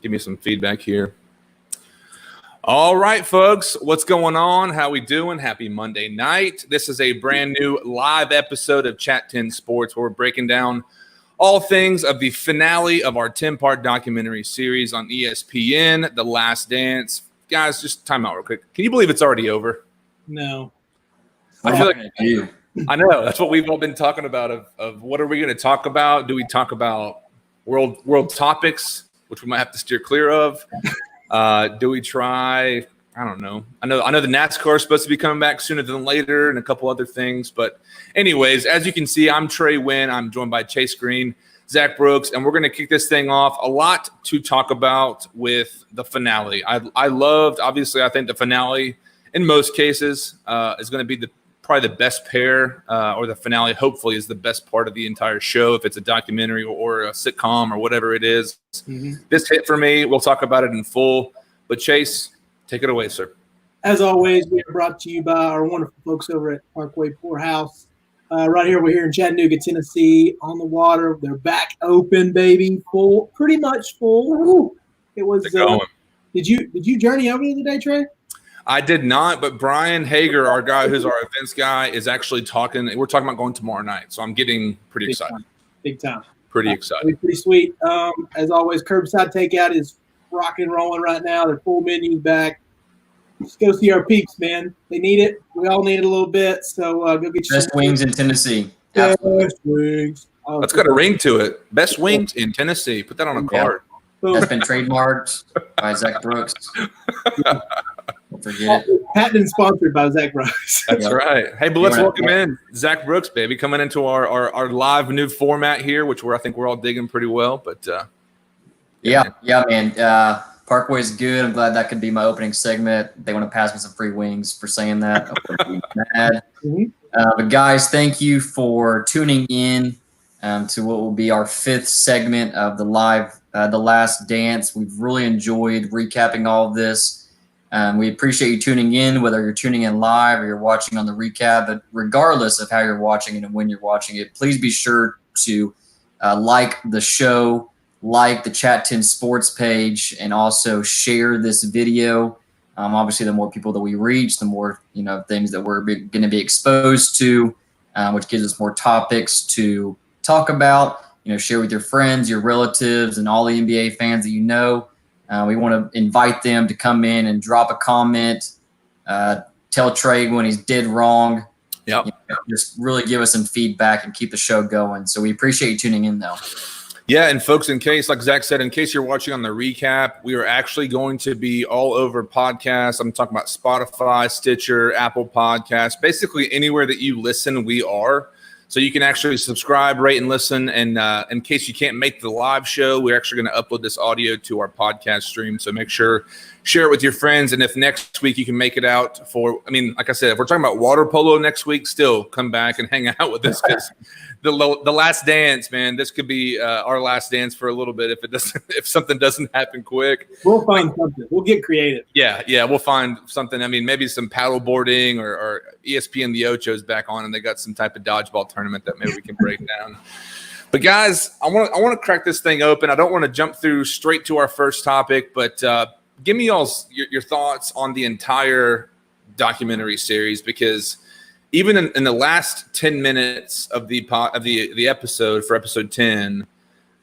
Give me some feedback here. All right, folks, what's going on? How we doing? Happy Monday night. This is a brand new live episode of Chat 10 Sports where we're breaking down all things of the finale of our 10-part documentary series on ESPN, The Last Dance. Guys, just time out real quick. Can you believe it's already over? No. I feel like I know. That's what we've all been talking about of what are we going to talk about? Do we talk about world topics, which we might have to steer clear of? Do we try? I don't know. I know the NASCAR is supposed to be coming back sooner than later and a couple other things. But anyways, as you can see, I'm Trey Wynn. I'm joined by Chase Green, Zach Brooks, and we're going to kick this thing off. A lot to talk about with the finale. I loved, obviously, I think the finale in most cases is going to be probably the best pair, or the finale hopefully is the best part of the entire show if it's a documentary or a sitcom or whatever it is. Mm-hmm. This hit for me. We'll talk about it in full. But Chase, take it away, sir. As always, we are brought to you by our wonderful folks over at Parkway Poorhouse. Right here, we're here in Chattanooga, Tennessee, on the water. They're back open, baby, full, pretty much full. Woo. It was. Did you journey over the other day, Trey? I did not, but Brian Hager, our guy who's our events guy, is actually talking. We're talking about going tomorrow night, so I'm getting pretty excited. Big time. Pretty excited. Pretty sweet. As always, curbside takeout is rock and rolling right now. Their full menu's back. Just go see our peeps, man. They need it. We all need it a little bit. So go get your best wings in Tennessee. Best wings. Oh, that's got a ring to it. Best wings in Tennessee. Put that on a card. That's been trademarked by Zach Brooks. Forget it. Patent sponsored by Zach Brooks. That's right. Hey, but let's welcome in Zach Brooks, baby, coming into our live new format here, which I think we're all digging pretty well. But yeah, man. Parkway's good. I'm glad that could be my opening segment. They want to pass me some free wings for saying that. I'm mad. Mm-hmm. But guys, thank you for tuning in to what will be our fifth segment of the live, The Last Dance. We've really enjoyed recapping all of this. We appreciate you tuning in, whether you're tuning in live or you're watching on the recap. But regardless of how you're watching it and when you're watching it, please be sure to like the show, like the Chat 10 Sports page, and also share this video. Obviously, the more people that we reach, the more things that we're going to be exposed to, which gives us more topics to talk about. Share with your friends, your relatives, and all the NBA fans that you know. We want to invite them to come in and drop a comment, tell Trey when he's dead wrong. Yep. Just really give us some feedback and keep the show going. So we appreciate you tuning in, though. Yeah, and folks, in case, like Zach said, in case you're watching on the recap, we are actually going to be all over podcasts. I'm talking about Spotify, Stitcher, Apple Podcasts, basically anywhere that you listen, we are. So you can actually subscribe, rate, and listen. And in case you can't make the live show, we're actually going to upload this audio to our podcast stream. So make sure, share it with your friends. And if next week you can make it out like I said, if we're talking about water polo next week, still come back and hang out with us because the last dance, man, this could be our last dance for a little bit if something doesn't happen quick. We'll find something. We'll get creative. Yeah, we'll find something. Maybe some paddle boarding or ESPN The Ocho's back on and they got some type of dodgeball tournament that maybe we can break down. But guys, I want to crack this thing open. I don't want to jump through straight to our first topic, but give me your thoughts on the entire documentary series, because even in the last 10 minutes of the episode for episode 10,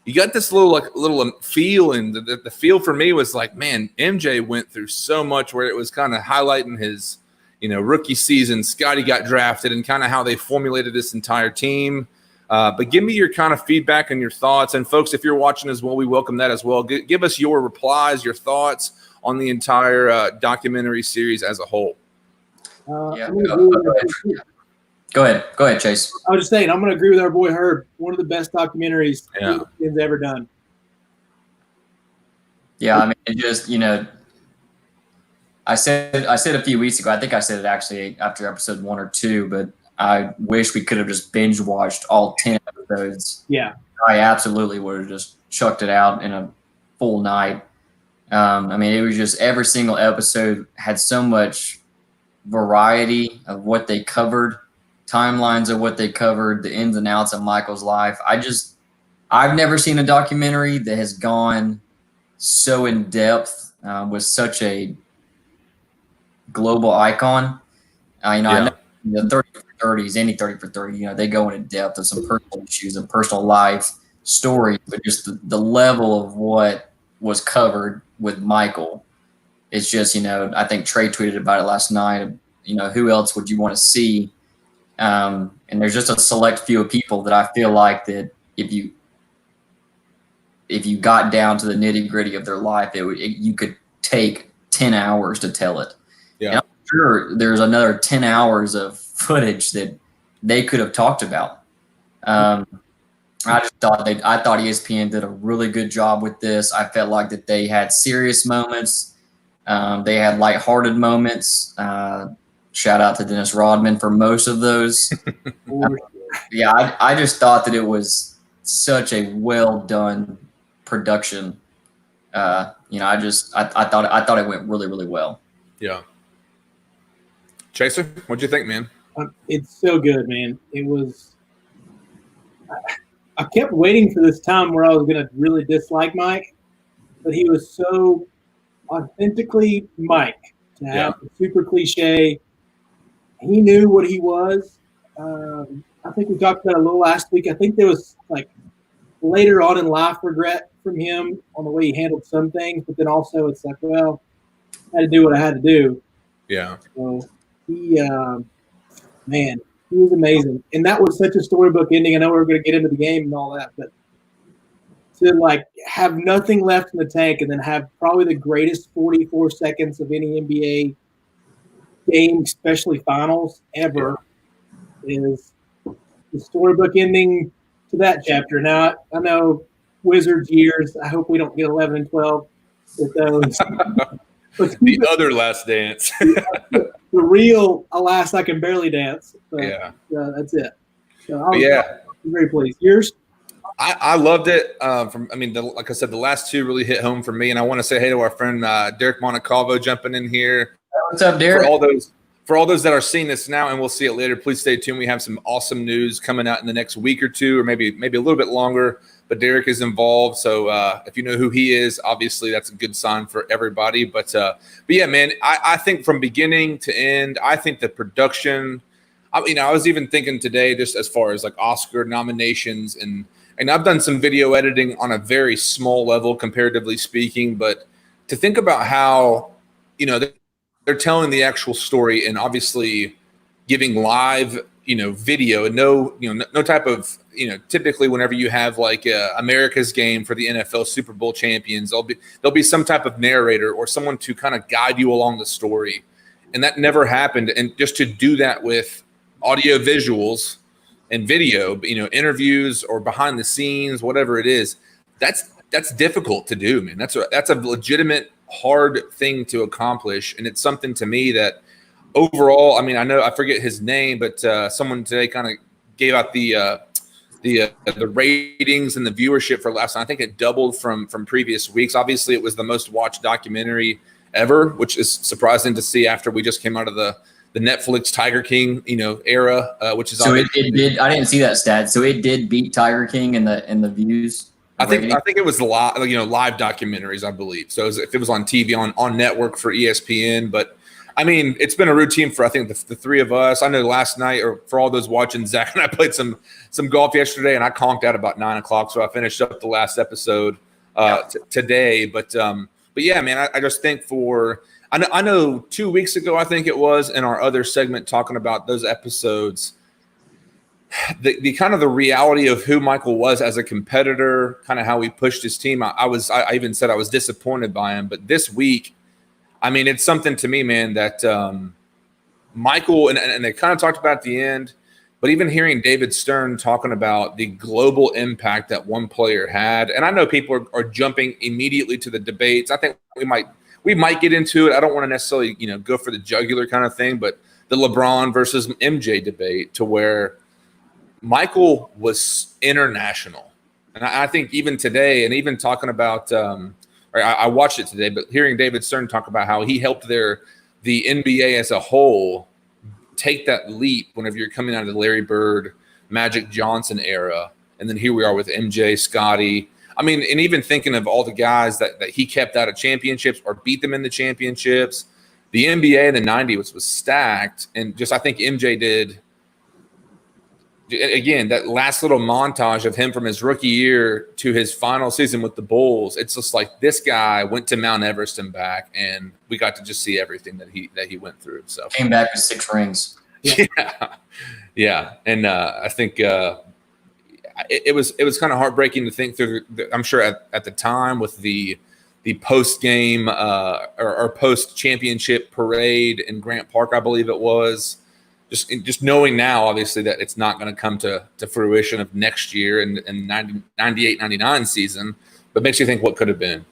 you got this little feel, and the feel for me was like, man, MJ went through so much where it was kind of highlighting his rookie season. Scotty got drafted and kind of how they formulated this entire team. But give me your kind of feedback and your thoughts. And folks, if you're watching as well, we welcome that as well. Give us your replies, your thoughts on the entire documentary series as a whole. Go ahead, Chase. I was just saying, I'm going to agree with our boy Herb. One of the best documentaries he's ever done. Yeah, it just I said a few weeks ago. I think I said it actually after episode 1 or 2, but I wish we could have just binge watched all 10 episodes. Yeah, I absolutely would have just chucked it out in a full night. It was just every single episode had so much variety of what they covered, timelines of what they covered, the ins and outs of Michael's life. I've never seen a documentary that has gone so in depth, was such a global icon. I know the 30 for 30s, any 30 for 30, they go into depth of some personal issues and personal life stories, but just the level of what was covered with Michael is just, I think Trey tweeted about it last night. Who else would you want to see? And there's just a select few of people that I feel like that if you got down to the nitty gritty of their life, you could take 10 hours to tell it. Yeah. And I'm sure there's another 10 hours of footage that they could have talked about. I thought ESPN did a really good job with this. I felt like that they had serious moments. They had lighthearted moments. Shout out to Dennis Rodman for most of those. I just thought that it was such a well done production. I thought it went really, really well. Yeah. Chaser, what'd you think, man? It's so good, man. It was. I kept waiting for this time where I was going to really dislike Mike, but he was so authentically Mike to have a super cliche. He knew what he was. I think we talked about it a little last week. I think there was later on in life regret from him on the way he handled some things, but then also it's like, well, I had to do what I had to do. Yeah. So he was amazing. And that was such a storybook ending. I know we were going to get into the game and all that, but to have nothing left in the tank and then have probably the greatest 44 seconds of any NBA game, especially finals ever, is the storybook ending to that chapter. Now, I know Wizards years. I hope we don't get 11 and 12 with those. The other Last Dance. The real, alas, I can barely dance. But, that's it. So I'm very pleased. Yours? I loved it. Like I said, the last two really hit home for me. And I want to say hey to our friend Derek Monacovo jumping in here. What's up, Derek? For all those that are seeing this now, and we'll see it later, please stay tuned. We have some awesome news coming out in the next week or two, or maybe a little bit longer. But Derek is involved, so if you know who he is, obviously that's a good sign for everybody. But yeah, man, I think from beginning to end, I think the production. I was even thinking today, just as far as Oscar nominations, and I've done some video editing on a very small level, comparatively speaking. But to think about how they're telling the actual story and obviously giving live, video and no type of, typically whenever you have America's game for the NFL Super Bowl champions, there'll be some type of narrator or someone to kind of guide you along the story. And that never happened. And just to do that with audio visuals and video, interviews or behind the scenes, whatever it is, that's difficult to do, man. That's a legitimate hard thing to accomplish. And it's something to me that overall, I know I forget his name, but someone today kind of gave out the ratings and the viewership for last night. I think it doubled from previous weeks. Obviously, it was the most watched documentary ever, which is surprising to see after we just came out of the Netflix Tiger King, era, which is so it did. I didn't see that stat. So it did beat Tiger King in the views. I think it was live documentaries, I believe. So if it was on TV on network for ESPN, but it's been a routine for I think the three of us. I know last night, or for all those watching, Zach and I played some golf yesterday, and I conked out about 9:00, so I finished up the last episode today. But yeah, man, I just think I know 2 weeks ago, I think it was, in our other segment talking about those episodes, the kind of the reality of who Michael was as a competitor, kind of how he pushed his team. I even said I was disappointed by him, but this week, it's something to me, man, that Michael, and they kind of talked about at the end, but even hearing David Stern talking about the global impact that one player had, and I know people are jumping immediately to the debates. I think we might get into it. I don't want to necessarily, go for the jugular kind of thing, but the LeBron versus MJ debate, to where Michael was international. And I think even today, and even talking about, I watched it today, but hearing David Stern talk about how he helped the NBA as a whole take that leap whenever you're coming out of the Larry Bird, Magic Johnson era. And then here we are with MJ, Scotty. I mean, and even thinking of all the guys that he kept out of championships or beat them in the championships, the NBA in the 90s was stacked. And just I think MJ did, again, that last little montage of him from his rookie year to his final season with the Bulls. It's just like this guy went to Mount Everest and back, and we got to just see everything that he went through. So came back with 6 rings. Yeah. And I think it was kind of heartbreaking to think through. I'm sure at the time with the post game or post championship parade in Grant Park, I believe it was. Just knowing now, obviously, that it's not going to come to fruition of next year in 98-99 season, but makes you think what could have been.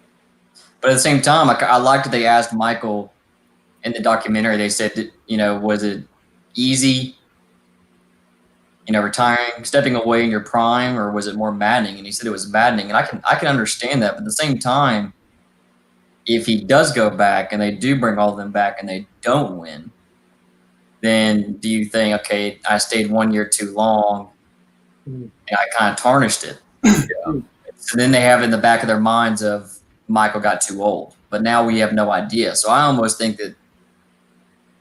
But at the same time, I liked that they asked Michael in the documentary. They said, that, was it easy, retiring, stepping away in your prime, or was it more maddening? And he said it was maddening, and I can understand that. But at the same time, if he does go back and they do bring all of them back and they don't win, then do you think, okay, I stayed 1 year too long and I kind of tarnished it? So then they have in the back of their minds of Michael got too old, but now we have no idea. So I almost think that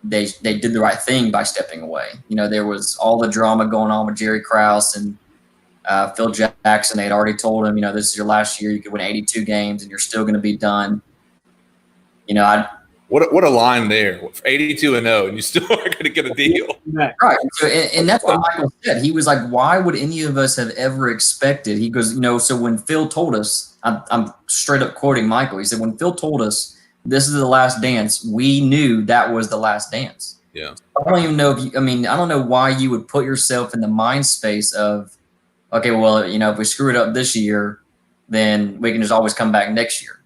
they did the right thing by stepping away. There was all the drama going on with Jerry Krause and Phil Jackson. They had already told him, this is your last year. You could win 82 games and you're still going to be done. What a line there. 82-0, and you still are going to get a deal. Right. So, and that's what Michael said. He was like, why would any of us have ever expected? He goes, so when Phil told us, I'm straight up quoting Michael. He said, when Phil told us this is the last dance, we knew that was the last dance. Yeah. I don't even know I don't know why you would put yourself in the mind space of, okay, well, if we screw it up this year, then we can just always come back next year.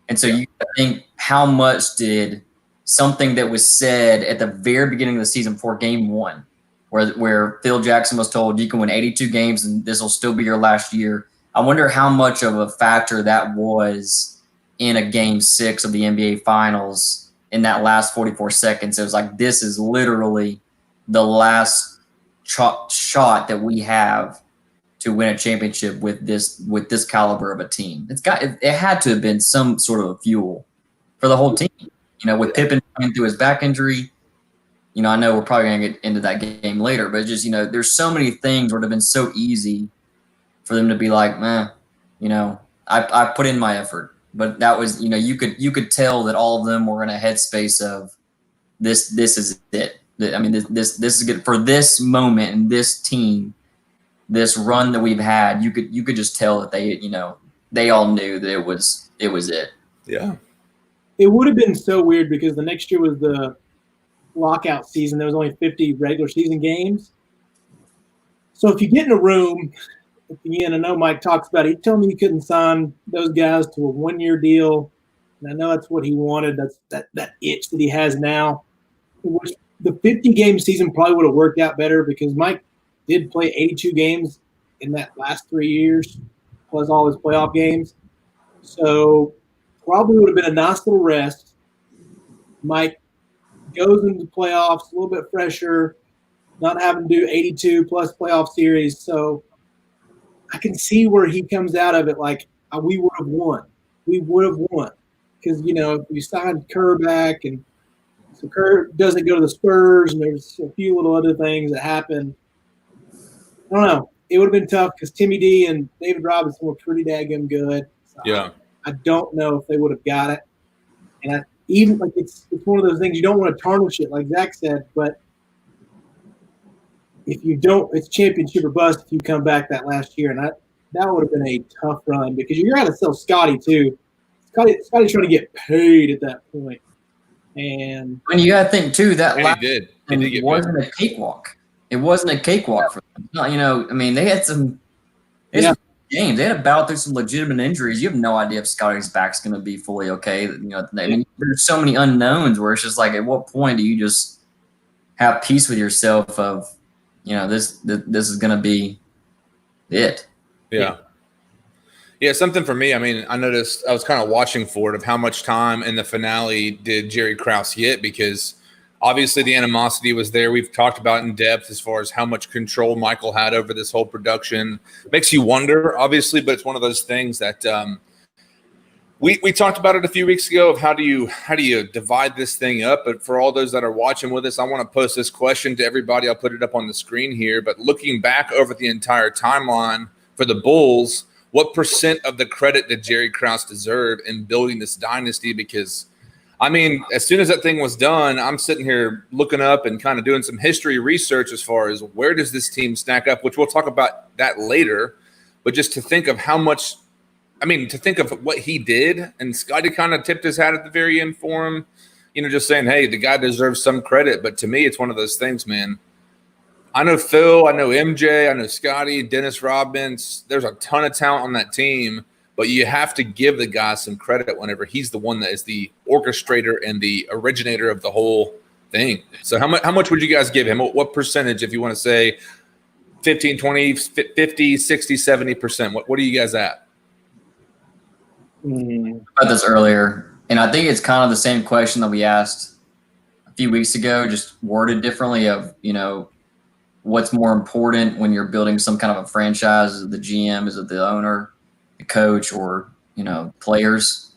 And so you think, how much did something that was said at the very beginning of the season before game 1, where Phil Jackson was told you can win 82 games and this will still be your last year. I wonder how much of a factor that was in a game 6 of the NBA Finals in that last 44 seconds. It was like, this is literally the last shot that we have to win a championship with this caliber of a team. It had to have been some sort of a fuel for the whole team. With Pippen coming through his back injury, I know we're probably going to get into that game later, but just, there's so many things where it would have been so easy for them to be like, I put in my effort. But that was, you could tell that all of them were in a headspace of this is it. This is good for this moment and this team. This run that we've had, you could just tell that they all knew that it was it. Yeah. It would have been so weird because the next year was the lockout season. There was only 50 regular season games. So if you get in a room, again, I know Mike talks about it. He told me he couldn't sign those guys to a 1-year deal. And I know that's what he wanted. That's that itch that he has now. Which the 50-game season probably would have worked out better because Mike did play 82 games in that last 3 years, plus all his playoff games. So probably would have been a nice little rest. Mike goes into the playoffs a little bit fresher, not having to do 82 plus playoff series. So I can see where he comes out of it like we would have won. We would have won. Because, if you signed Kerr back and so Kerr doesn't go to the Spurs and there's a few little other things that happen. I don't know. It would have been tough because Timmy D and David Robinson were pretty daggum good. So Yeah. I don't know if they would have got it. And it's one of those things you don't want to tarnish it, like Zach said. But if you don't, it's championship or bust if you come back that last year. And that would have been a tough run because you're going to sell Scotty too. Scotty's trying to get paid at that point. And you got to think too that And last he did. He did get wasn't a cakewalk. It wasn't a cakewalk for them. They had some games. They had to battle through some legitimate injuries. You have no idea if Scotty's back's going to be fully okay. There's so many unknowns where it's just like, at what point do you just have peace with yourself of, this is going to be it. Yeah. Yeah, something for me. I noticed I was kind of watching for it of how much time in the finale did Jerry Krause get because Obviously, the animosity was there. We've talked about in depth as far as how much control Michael had over this whole production. Makes you wonder, obviously, but it's one of those things that we talked about it a few weeks ago of how do you divide this thing up. But for all those that are watching with us, I want to post this question to everybody. I'll put it up on the screen here. But looking back over the entire timeline for the Bulls, what percent of the credit did Jerry Krause deserve in building this dynasty? Because I mean, as soon as that thing was done, I'm sitting here looking up and kind of doing some history research as far as where does this team stack up, which we'll talk about that later. But just to think of how much, I mean, to think of what he did, and Scotty kind of tipped his hat at the very end for him, just saying, hey, the guy deserves some credit. But to me, it's one of those things, man. I know Phil, I know MJ, I know Scotty, Dennis Rodman. There's a ton of talent on that team. But you have to give the guy some credit whenever he's the one that is the orchestrator and the originator of the whole thing. So how much would you guys give him? What percentage, if you want to say 15, 20, 50, 60, 70%? What are you guys at? About this earlier, and I think it's kind of the same question that we asked a few weeks ago, just worded differently of, what's more important when you're building some kind of a franchise? Is it the GM? Is it the owner? The coach, or players?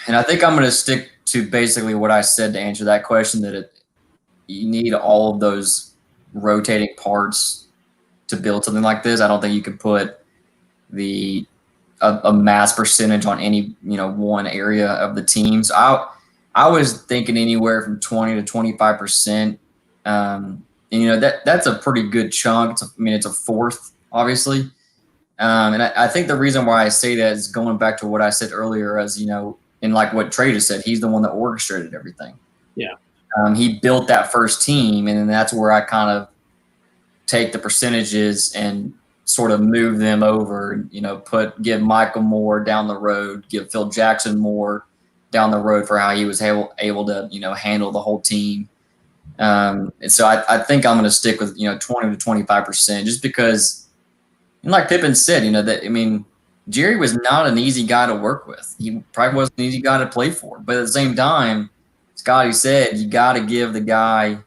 And I think I'm going to stick to basically what I said to answer that question, that you need all of those rotating parts to build something like this. I don't think you can put a mass percentage on any one area of the teams. I was thinking anywhere from 20 to 25%. And that's a pretty good chunk. It's a fourth, obviously. And I think the reason why I say that is going back to what I said earlier, as and like what Trey just said, he's the one that orchestrated everything. Yeah. He built that first team, and then that's where I kind of take the percentages and sort of move them over. Give Michael more down the road, give Phil Jackson more down the road for how he was able to handle the whole team. And so I think I'm going to stick with 20 to 25%, just because. And like Pippen said, Jerry was not an easy guy to work with. He probably wasn't an easy guy to play for. But at the same time, Scotty said, you got to give the guy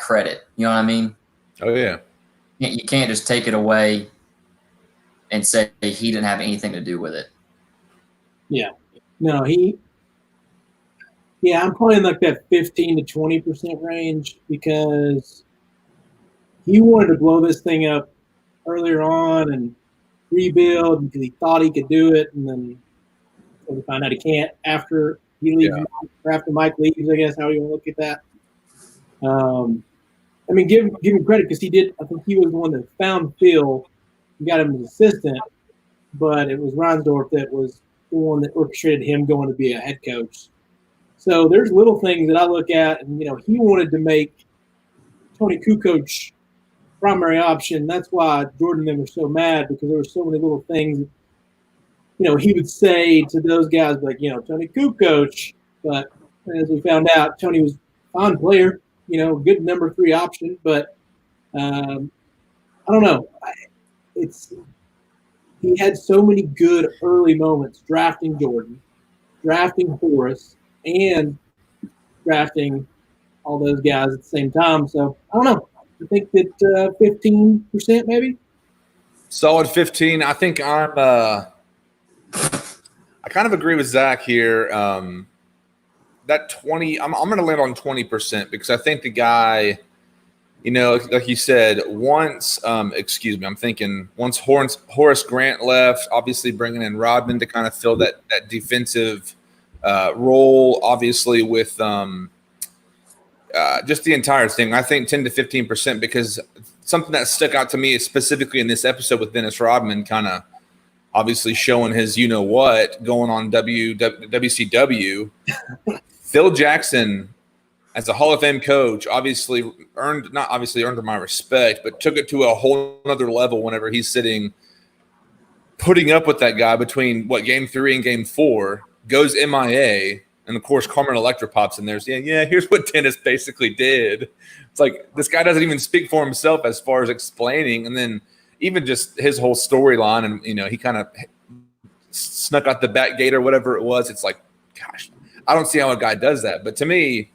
credit. You know what I mean? Oh yeah. You can't just take it away and say he didn't have anything to do with it. Yeah. No, I'm playing like that 15 to 20% range because he wanted to blow this thing up earlier on and rebuild because he thought he could do it, and then we find out he can't after he leaves, or after Mike leaves, I guess, how you want to look at that. Give him credit because he did. I think he was the one that found Phil and got him an assistant, but it was Reinsdorf that was the one that orchestrated him going to be a head coach. So there's little things that I look at, and he wanted to make Tony Kukoc primary option. That's why Jordan and them were so mad, because there were so many little things, he would say to those guys, like, Tony Kukoc. But as we found out, Tony was a fine player, good number 3 option. But I don't know. He had so many good early moments drafting Jordan, drafting Horace, and drafting all those guys at the same time. So I don't know. I think that 15% maybe. Solid 15. I think I kind of agree with Zach here. That 20, I'm going to land on 20% because I think the guy, like you said, once Horace Grant left, obviously bringing in Rodman to kind of fill that defensive role, obviously with just the entire thing. I think 10 to 15%, because something that stuck out to me is specifically in this episode with Dennis Rodman, kind of obviously showing his what going on WCW. Phil Jackson, as a Hall of Fame coach, obviously earned my respect, but took it to a whole other level whenever he's putting up with that guy between game 3 and game 4, goes MIA. And of course, Carmen Electra pops in there saying, here's what Dennis basically did. It's like, this guy doesn't even speak for himself as far as explaining. And then even just his whole storyline, and, he kind of snuck out the back gate or whatever it was. It's like, gosh, I don't see how a guy does that. But to me,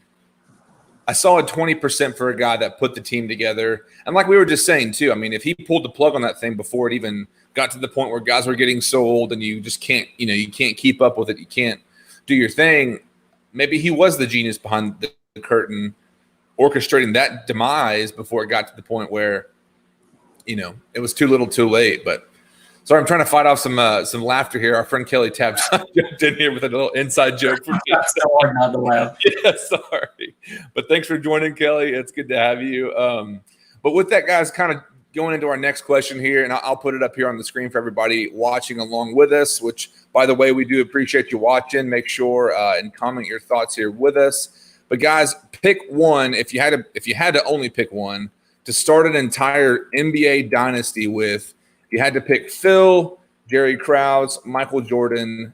I saw a 20% for a guy that put the team together. And like we were just saying too, I mean, if he pulled the plug on that thing before it even got to the point where guys were getting so old and you just can't, you can't keep up with it. You can't do your thing. Maybe he was the genius behind the curtain, orchestrating that demise before it got to the point where, it was too little too late. But sorry, I'm trying to fight off some laughter here. Our friend Kelly Tapp jumped in here with a little inside joke. For so hard not to laugh. Yeah, sorry. But thanks for joining, Kelly. It's good to have you. But with that, guys, kind of going into our next question here, and I'll put it up here on the screen for everybody watching along with us, which, by the way, we do appreciate you watching. Make sure and comment your thoughts here with us. But, guys, pick one, if you had to only pick one, to start an entire NBA dynasty with. If you had to pick Phil, Jerry Krause, Michael Jordan,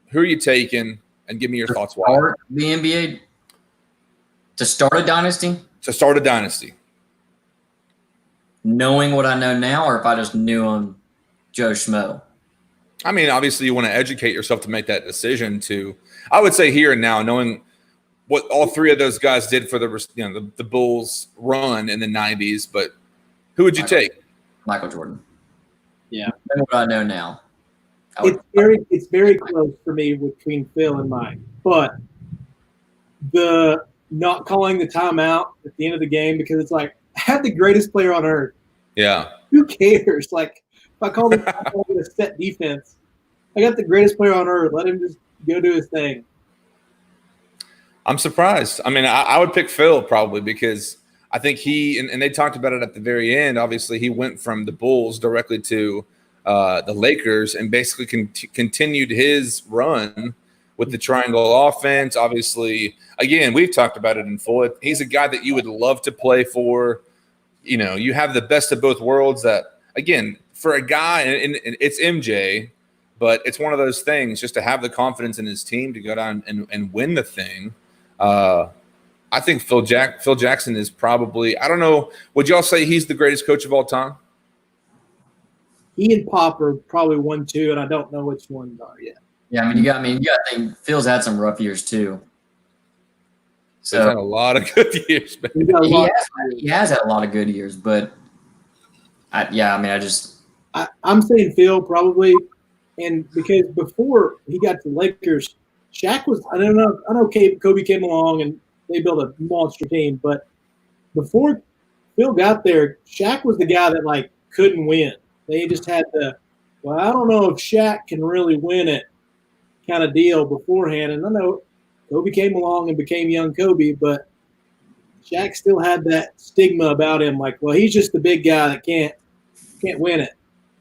who are you taking? And give me your thoughts. Why? Start the NBA to start a dynasty? To start a dynasty. Knowing what I know now, or if I just knew him, Joe Schmo? I mean, obviously you want to educate yourself to make that decision I would say here and now, knowing what all three of those guys did for the Bulls run in the 90s, but who would you take? Michael Jordan. Yeah. Knowing what I know now. It's very close for me between Phil and Mike, but the not calling the timeout at the end of the game, because it's like, I have the greatest player on earth. Yeah. Who cares? Like, if I call the timeout with a set defense, I got the greatest player on earth. Let him just go do his thing. I'm surprised. I mean, I would pick Phil probably because I think he and they talked about it at the very end. Obviously, he went from the Bulls directly to the Lakers and basically continued his run with the triangle offense. Obviously, again, we've talked about it in full. He's a guy that you would love to play for. You have the best of both worlds. That, again, for a guy, and it's MJ, but it's one of those things just to have the confidence in his team to go down and win the thing. I think Phil Jackson is probably, I don't know, would y'all say he's the greatest coach of all time? He and Pop are probably 1-2, and I don't know which ones are yet. Yeah, I mean, you got to think Phil's had some rough years too. So he's had a lot of good years. He has had a lot of good years, but I'm saying Phil probably, and because before he got to the Lakers, Shaq was, I know Kobe came along and they built a monster team, but before Phil got there, Shaq was the guy that like couldn't win. They just had I don't know if Shaq can really win it kind of deal beforehand. And I know Kobe came along and became young Kobe, but Shaq still had that stigma about him, like, well, he's just the big guy that can't win it.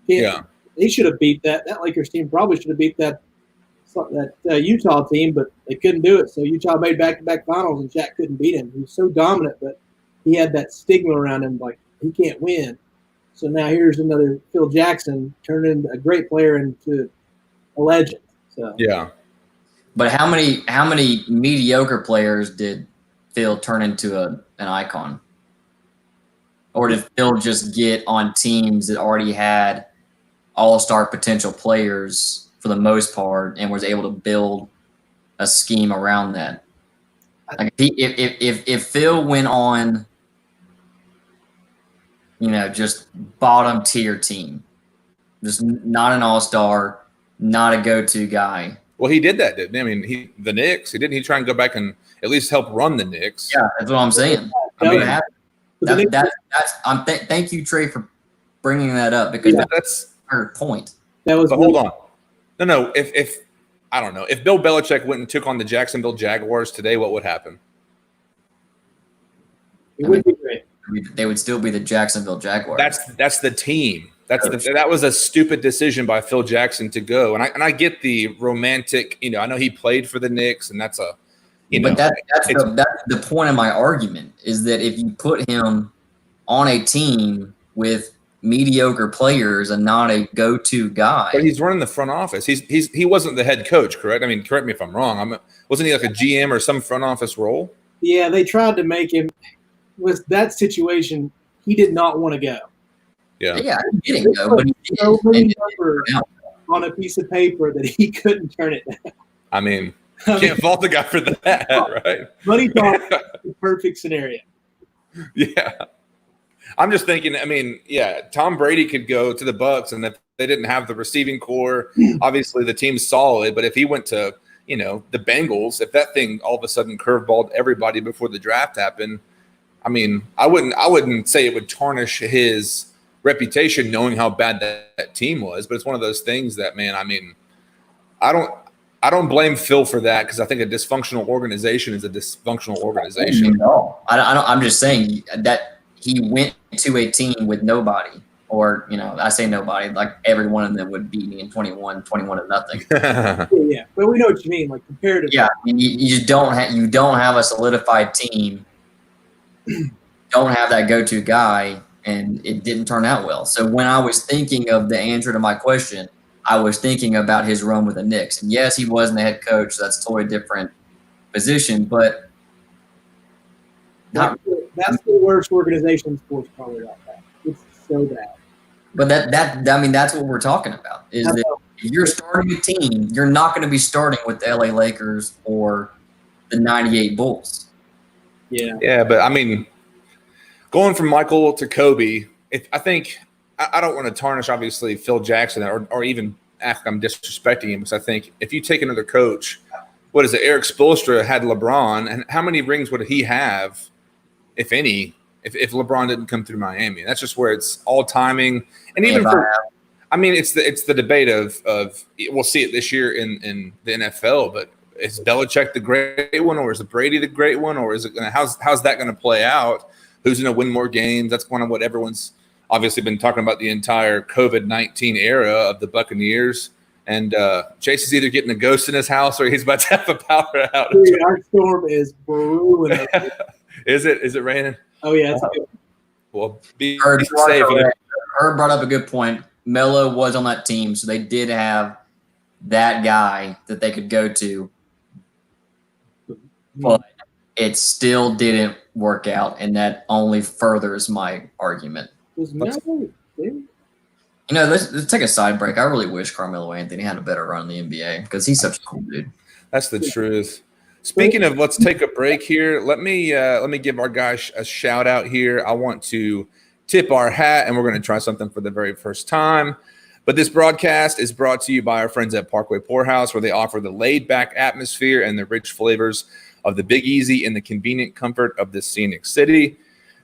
He should have beat that. That Lakers team probably should have beat that Utah team, but they couldn't do it. So Utah made back-to-back finals, and Shaq couldn't beat him. He was so dominant, but he had that stigma around him, like he can't win. So now here's another Phil Jackson turning into a great player into a legend. So yeah. But how many mediocre players did Phil turn into an icon? Or did Phil just get on teams that already had all-star potential players for the most part and was able to build a scheme around that? Like if Phil went on, just bottom tier team, just not an all-star, not a go-to guy. Well, he did that, didn't he? I mean, the Knicks. Didn't he try and go back and at least help run the Knicks? Yeah, that's what I'm saying. Thank you, Trey, for bringing that up because that's her point. That was. But hold on. No. If I don't know, if Bill Belichick went and took on the Jacksonville Jaguars today, what would happen? It would be great. They would still be the Jacksonville Jaguars. That's the team. That was a stupid decision by Phil Jackson to go. And I get the romantic, I know he played for the Knicks, and that's But that's the point of my argument is that if you put him on a team with mediocre players and not a go-to guy. But he's running the front office. He wasn't the head coach, correct? I mean, correct me if I'm wrong. Wasn't he like a GM or some front office role? Yeah, they tried to make him. With that situation, he did not want to go. Yeah, he didn't go, but he did. So many numbers on a piece of paper that he couldn't turn it down. I mean, Can't fault the guy for that, right? Money talk, the perfect scenario. Yeah. I'm just thinking, I mean, yeah, Tom Brady could go to the Bucks, and if they didn't have the receiving core, obviously the team's solid, but if he went to, the Bengals, if that thing all of a sudden curveballed everybody before the draft happened, I mean, I wouldn't say it would tarnish his reputation knowing how bad that team was, but it's one of those things that, man, I mean, I don't blame Phil for that, because I think a dysfunctional organization is a dysfunctional organization. No, I'm just saying that he went to a team with nobody, or I say nobody, like every one of them would beat me in 21 to nothing. Yeah, but we know what you mean, like comparatively. Yeah, I mean, you just don't have a solidified team. Don't have that go-to guy, and it didn't turn out well. So when I was thinking of the answer to my question, I was thinking about his run with the Knicks. And yes, he wasn't the head coach. So that's a totally different position, but that's the worst organization in sports, probably about that. It's so bad. But that's what we're talking about. Is that if you're starting a team, you're not going to be starting with the LA Lakers or the '98 Bulls. Yeah. Yeah, but I mean, going from Michael to Kobe, I think I don't want to tarnish, obviously, Phil Jackson or even act like I'm disrespecting him, because I think if you take another coach, what is it? Eric Spoelstra had LeBron, and how many rings would he have, if any, if LeBron didn't come through Miami? That's just where it's all timing. And even it's the debate of we'll see it this year in the NFL, but is Belichick the great one, or is it Brady the great one, or is it how's that going to play out? Who's going to win more games? That's kind of what everyone's obviously been talking about the entire COVID-19 era of the Buccaneers. And Chase is either getting a ghost in his house or he's about to have a power outage. Dude, our storm is brewing. Is it raining? Oh, yeah. It's good. Well, be Herb safe. brought up a good point. Melo was on that team, so they did have that guy that they could go to. But it still didn't work out, and that only furthers my argument. Let's take a side break. I really wish Carmelo Anthony had a better run in the NBA, because he's such a cool dude. That's the truth. Speaking of, let's take a break here. Let me give our guys a shout out here. I want to tip our hat, and we're going to try something for the very first time. But this broadcast is brought to you by our friends at Parkway Poorhouse, where they offer the laid-back atmosphere and the rich flavors of the Big Easy in the convenient comfort of this scenic city.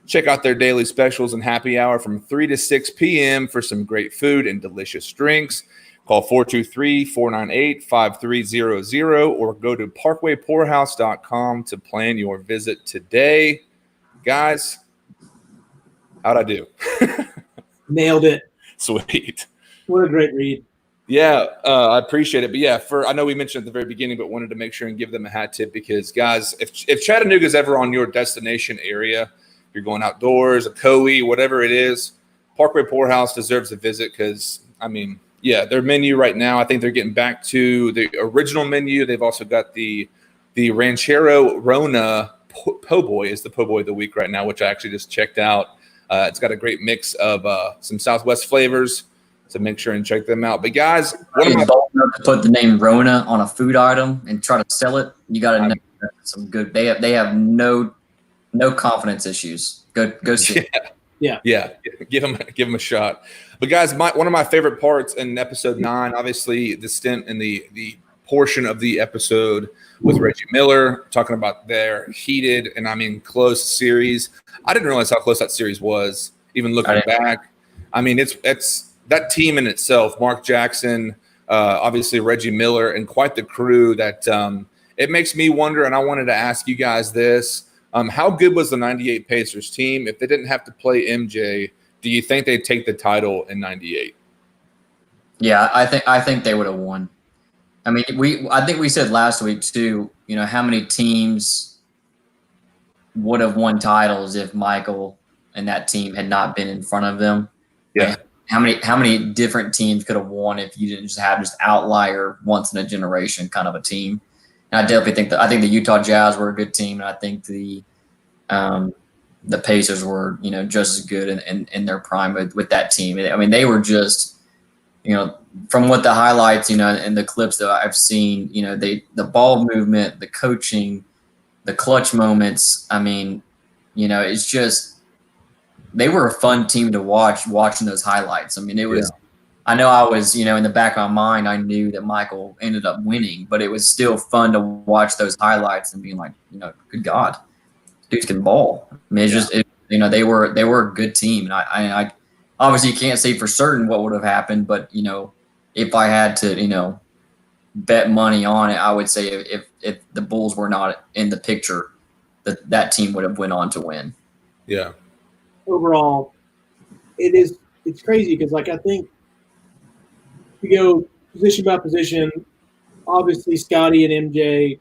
Check out their daily specials and happy hour from 3 to 6 p.m. for some great food and delicious drinks. Call 423-498-5300 or go to parkwaypoorhouse.com to plan your visit today. Guys, how'd I do? Nailed it. Sweet. What a great read. Yeah, I appreciate it. But yeah, I know we mentioned at the very beginning, but wanted to make sure and give them a hat tip, because guys, if Chattanooga's ever on your destination area, if you're going outdoors, a Coe, whatever it is, Parkway Poorhouse deserves a visit, because I mean, yeah, their menu right now, I think they're getting back to the original menu. They've also got the Ranchero Rona Po' Boy is the Po' Boy of the week right now, which I actually just checked out. It's got a great mix of some Southwest flavors. So make sure and check them out. But guys, to put the name Rona on a food item and try to sell it, you got to know some good. They have no confidence issues. Go see it. Yeah. Give them a shot. But guys, one of my favorite parts in episode 9, obviously the stint and the portion of the episode with Reggie Miller, talking about their heated and close series. I didn't realize how close that series was, even looking back. I mean, it's that team in itself, Mark Jackson, obviously Reggie Miller, and quite the crew that it makes me wonder, and I wanted to ask you guys this. How good was the 98 Pacers team? If they didn't have to play MJ, do you think they'd take the title in 98? Yeah, I think they would have won. I mean, I think we said last week too, how many teams would have won titles if Michael and that team had not been in front of them. Yeah. How many different teams could have won if you didn't just have outlier, once in a generation kind of a team? And I definitely think I think the Utah Jazz were a good team, and I think the Pacers were just as good in their prime with that team. I mean, they were just from what the highlights, and the clips that I've seen, the ball movement, the coaching, the clutch moments. I mean, it's just they were a fun team to watching those highlights. I mean, it was. Yeah. I know I was, in the back of my mind, I knew that Michael ended up winning, but it was still fun to watch those highlights and being like, good God, dudes can ball. I mean, it's just, they were a good team. And I obviously can't say for certain what would have happened, but, if I had to, bet money on it, I would say if the Bulls were not in the picture, that team would have went on to win. Yeah. Overall, it's crazy because, I think, you go position by position, obviously Scotty and MJ,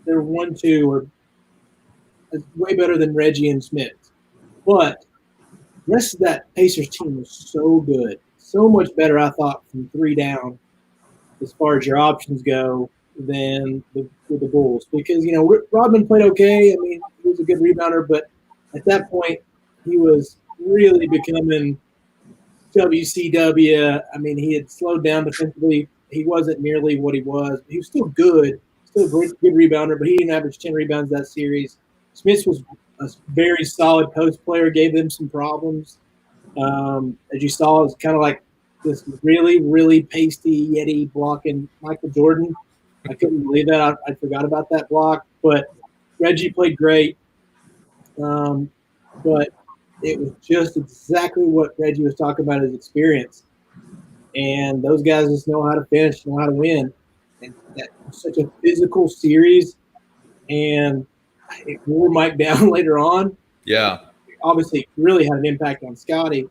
they're 1-2 are way better than Reggie and Smith. But the rest of that Pacers team was so good, so much better, I thought, from 3 down as far as your options go than with the Bulls. Because, Rodman played okay. I mean, he was a good rebounder, but at that point, he was really becoming WCW. I mean, he had slowed down defensively. He wasn't nearly what he was. He was still good, still a good rebounder, but he didn't average 10 rebounds that series. Smith was a very solid post player, gave them some problems. As you saw, it was kind of like this really, really pasty Yeti blocking Michael Jordan. I couldn't believe that. I forgot about that block. But Reggie played great. But it was just exactly what Reggie was talking about, his experience. And those guys just know how to finish, know how to win. And that was such a physical series. And it wore Mike down later on. Yeah. Obviously, it really had an impact on Scotty.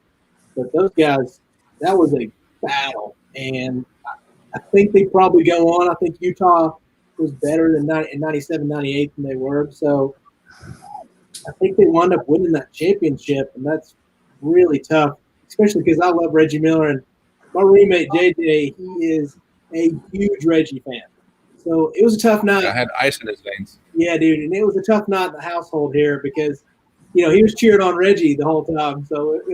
But those guys, that was a battle. And I think they probably go on. I think Utah was better than in 97, 98 than they were. So I think they wound up winning that championship, and that's really tough, especially because I love Reggie Miller. And my roommate, JJ, he is a huge Reggie fan. So it was a tough night. I had ice in his veins. Yeah, dude, and it was a tough night in the household here because, he was cheering on Reggie the whole time. So it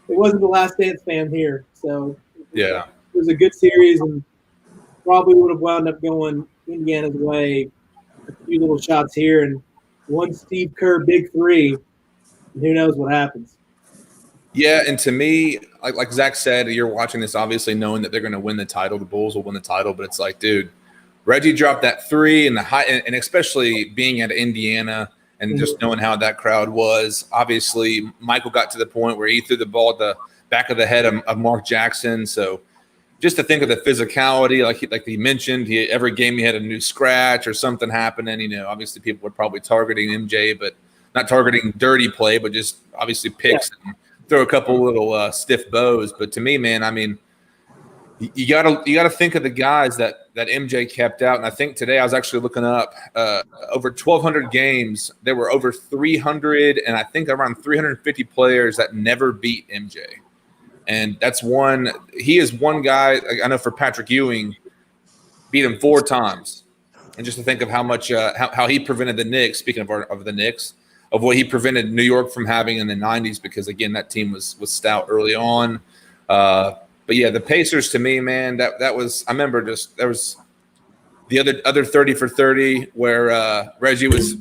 wasn't the Last Dance fan here. So yeah, it was a good series and probably would have wound up going Indiana's way. A few little shots here and one Steve Kerr big 3. And who knows what happens? Yeah, and to me, like Zach said, you're watching this obviously knowing that they're going to win the title. The Bulls will win the title, but it's like, dude, Reggie dropped that 3 and and especially being at Indiana and just knowing how that crowd was. Obviously, Michael got to the point where he threw the ball at the back of the head of Mark Jackson. So just to think of the physicality, like he mentioned, every game he had a new scratch or something happening. Obviously people were probably targeting MJ, but not targeting dirty play, but just obviously picks and throw a couple little stiff bows. But to me, man, I mean, you gotta think of the guys that MJ kept out. And I think today I was actually looking up over 1,200 games. There were over 300 and I think around 350 players that never beat MJ. And that's one. He is one guy. I know for Patrick Ewing, beat him 4 times. And just to think of how much how he prevented the Knicks. Speaking of the Knicks, of what he prevented New York from having in the '90s, because again that team was stout early on. But yeah, the Pacers to me, man, that was. I remember there was the other 30 for 30 where Reggie was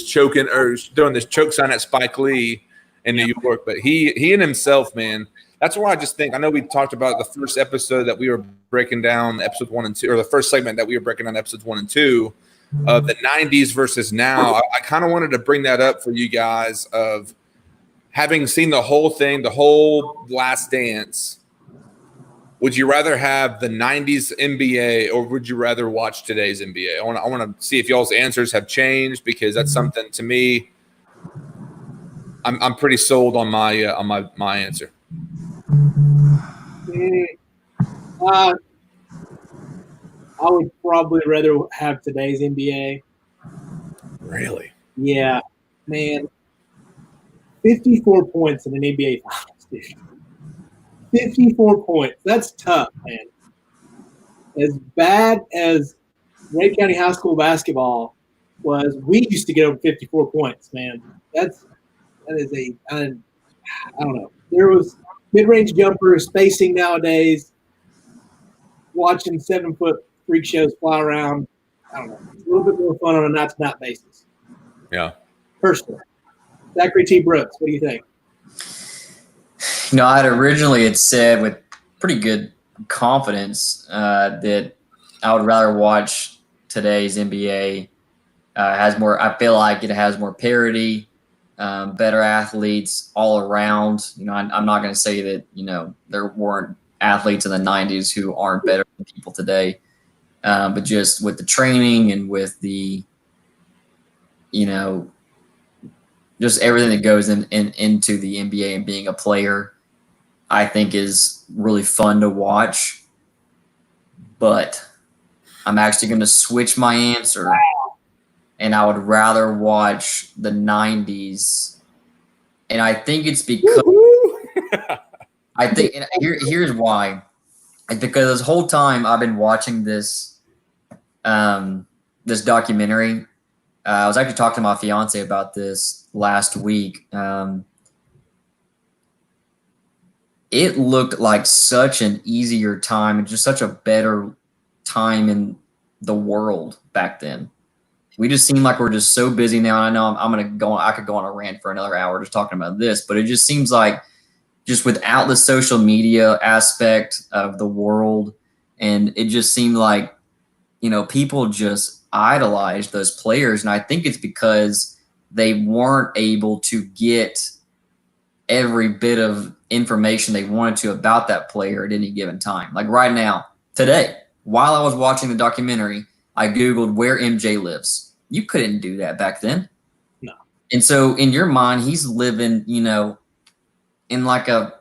choking or doing this choke sign at Spike Lee in New York. But he and himself, man. That's why I just think, I know we talked about the first episode that we were breaking down, episode 1 and 2, or the first segment that we were breaking down, episodes 1 and 2, of the 90s versus now. I kind of wanted to bring that up for you guys of having seen the whole thing, the whole Last Dance. Would you rather have the 90s NBA or would you rather watch today's NBA? I want to see if y'all's answers have changed, because that's something to me. I'm pretty sold on my answer. I would probably rather have today's NBA. Really? Yeah, man. 54 points in an NBA Finals, dude. 54 points. That's tough, man. As bad as Wake County High School basketball was, we used to get over 54 points, man. I don't know. There was mid-range jumper spacing nowadays. watching 7-foot freak shows fly around. I don't know. It's a little bit more fun on a night-to-night basis. Yeah. Personally. Zachary T. Brooks, what do you think? I had said with pretty good confidence that I would rather watch today's NBA. I feel like it has more parity, better athletes all around. I'm not going to say that, there weren't athletes in the 90s who aren't better than people today. But just with the training and with the, just everything that goes into the NBA and being a player, I think is really fun to watch. But I'm actually going to switch my answer, and I would rather watch the 90s. And I think it's because here's why. It's because this whole time I've been watching this this documentary. I was actually talking to my fiance about this last week. It looked like such an easier time and just such a better time in the world back then. We just seem like we're just so busy now. And I know I could go on a rant for another hour just talking about this, but it just seems like just without the social media aspect of the world, and it just seemed like, people just idolized those players. And I think it's because they weren't able to get every bit of information they wanted to about that player at any given time. Like right now, today, while I was watching the documentary, I Googled where MJ lives. You couldn't do that back then. No. And so in your mind, he's living, in like a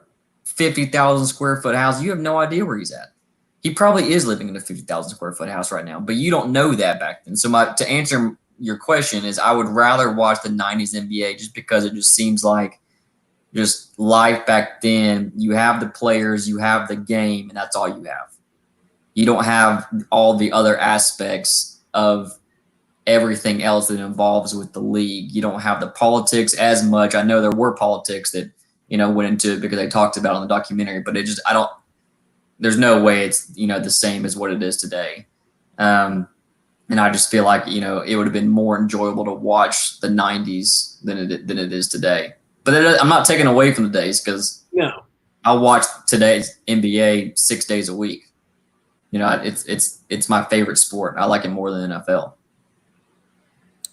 50,000 square foot house. You have no idea where he's at. He probably is living in a 50,000 square foot house right now, but you don't know that back then. So to answer your question is, I would rather watch the 90s NBA just because it just seems like just life back then. You have the players, you have the game, and that's all you have. You don't have all the other aspects of everything else that involves with the league. You don't have the politics as much. I know there were politics that, went into it because they talked about it on the documentary, but there's no way it's, the same as what it is today. And I just feel like, it would have been more enjoyable to watch the 90s than it is today. But I'm not taking away from the days, because I watch today's NBA 6 days a week. It's my favorite sport. I like it more than NFL.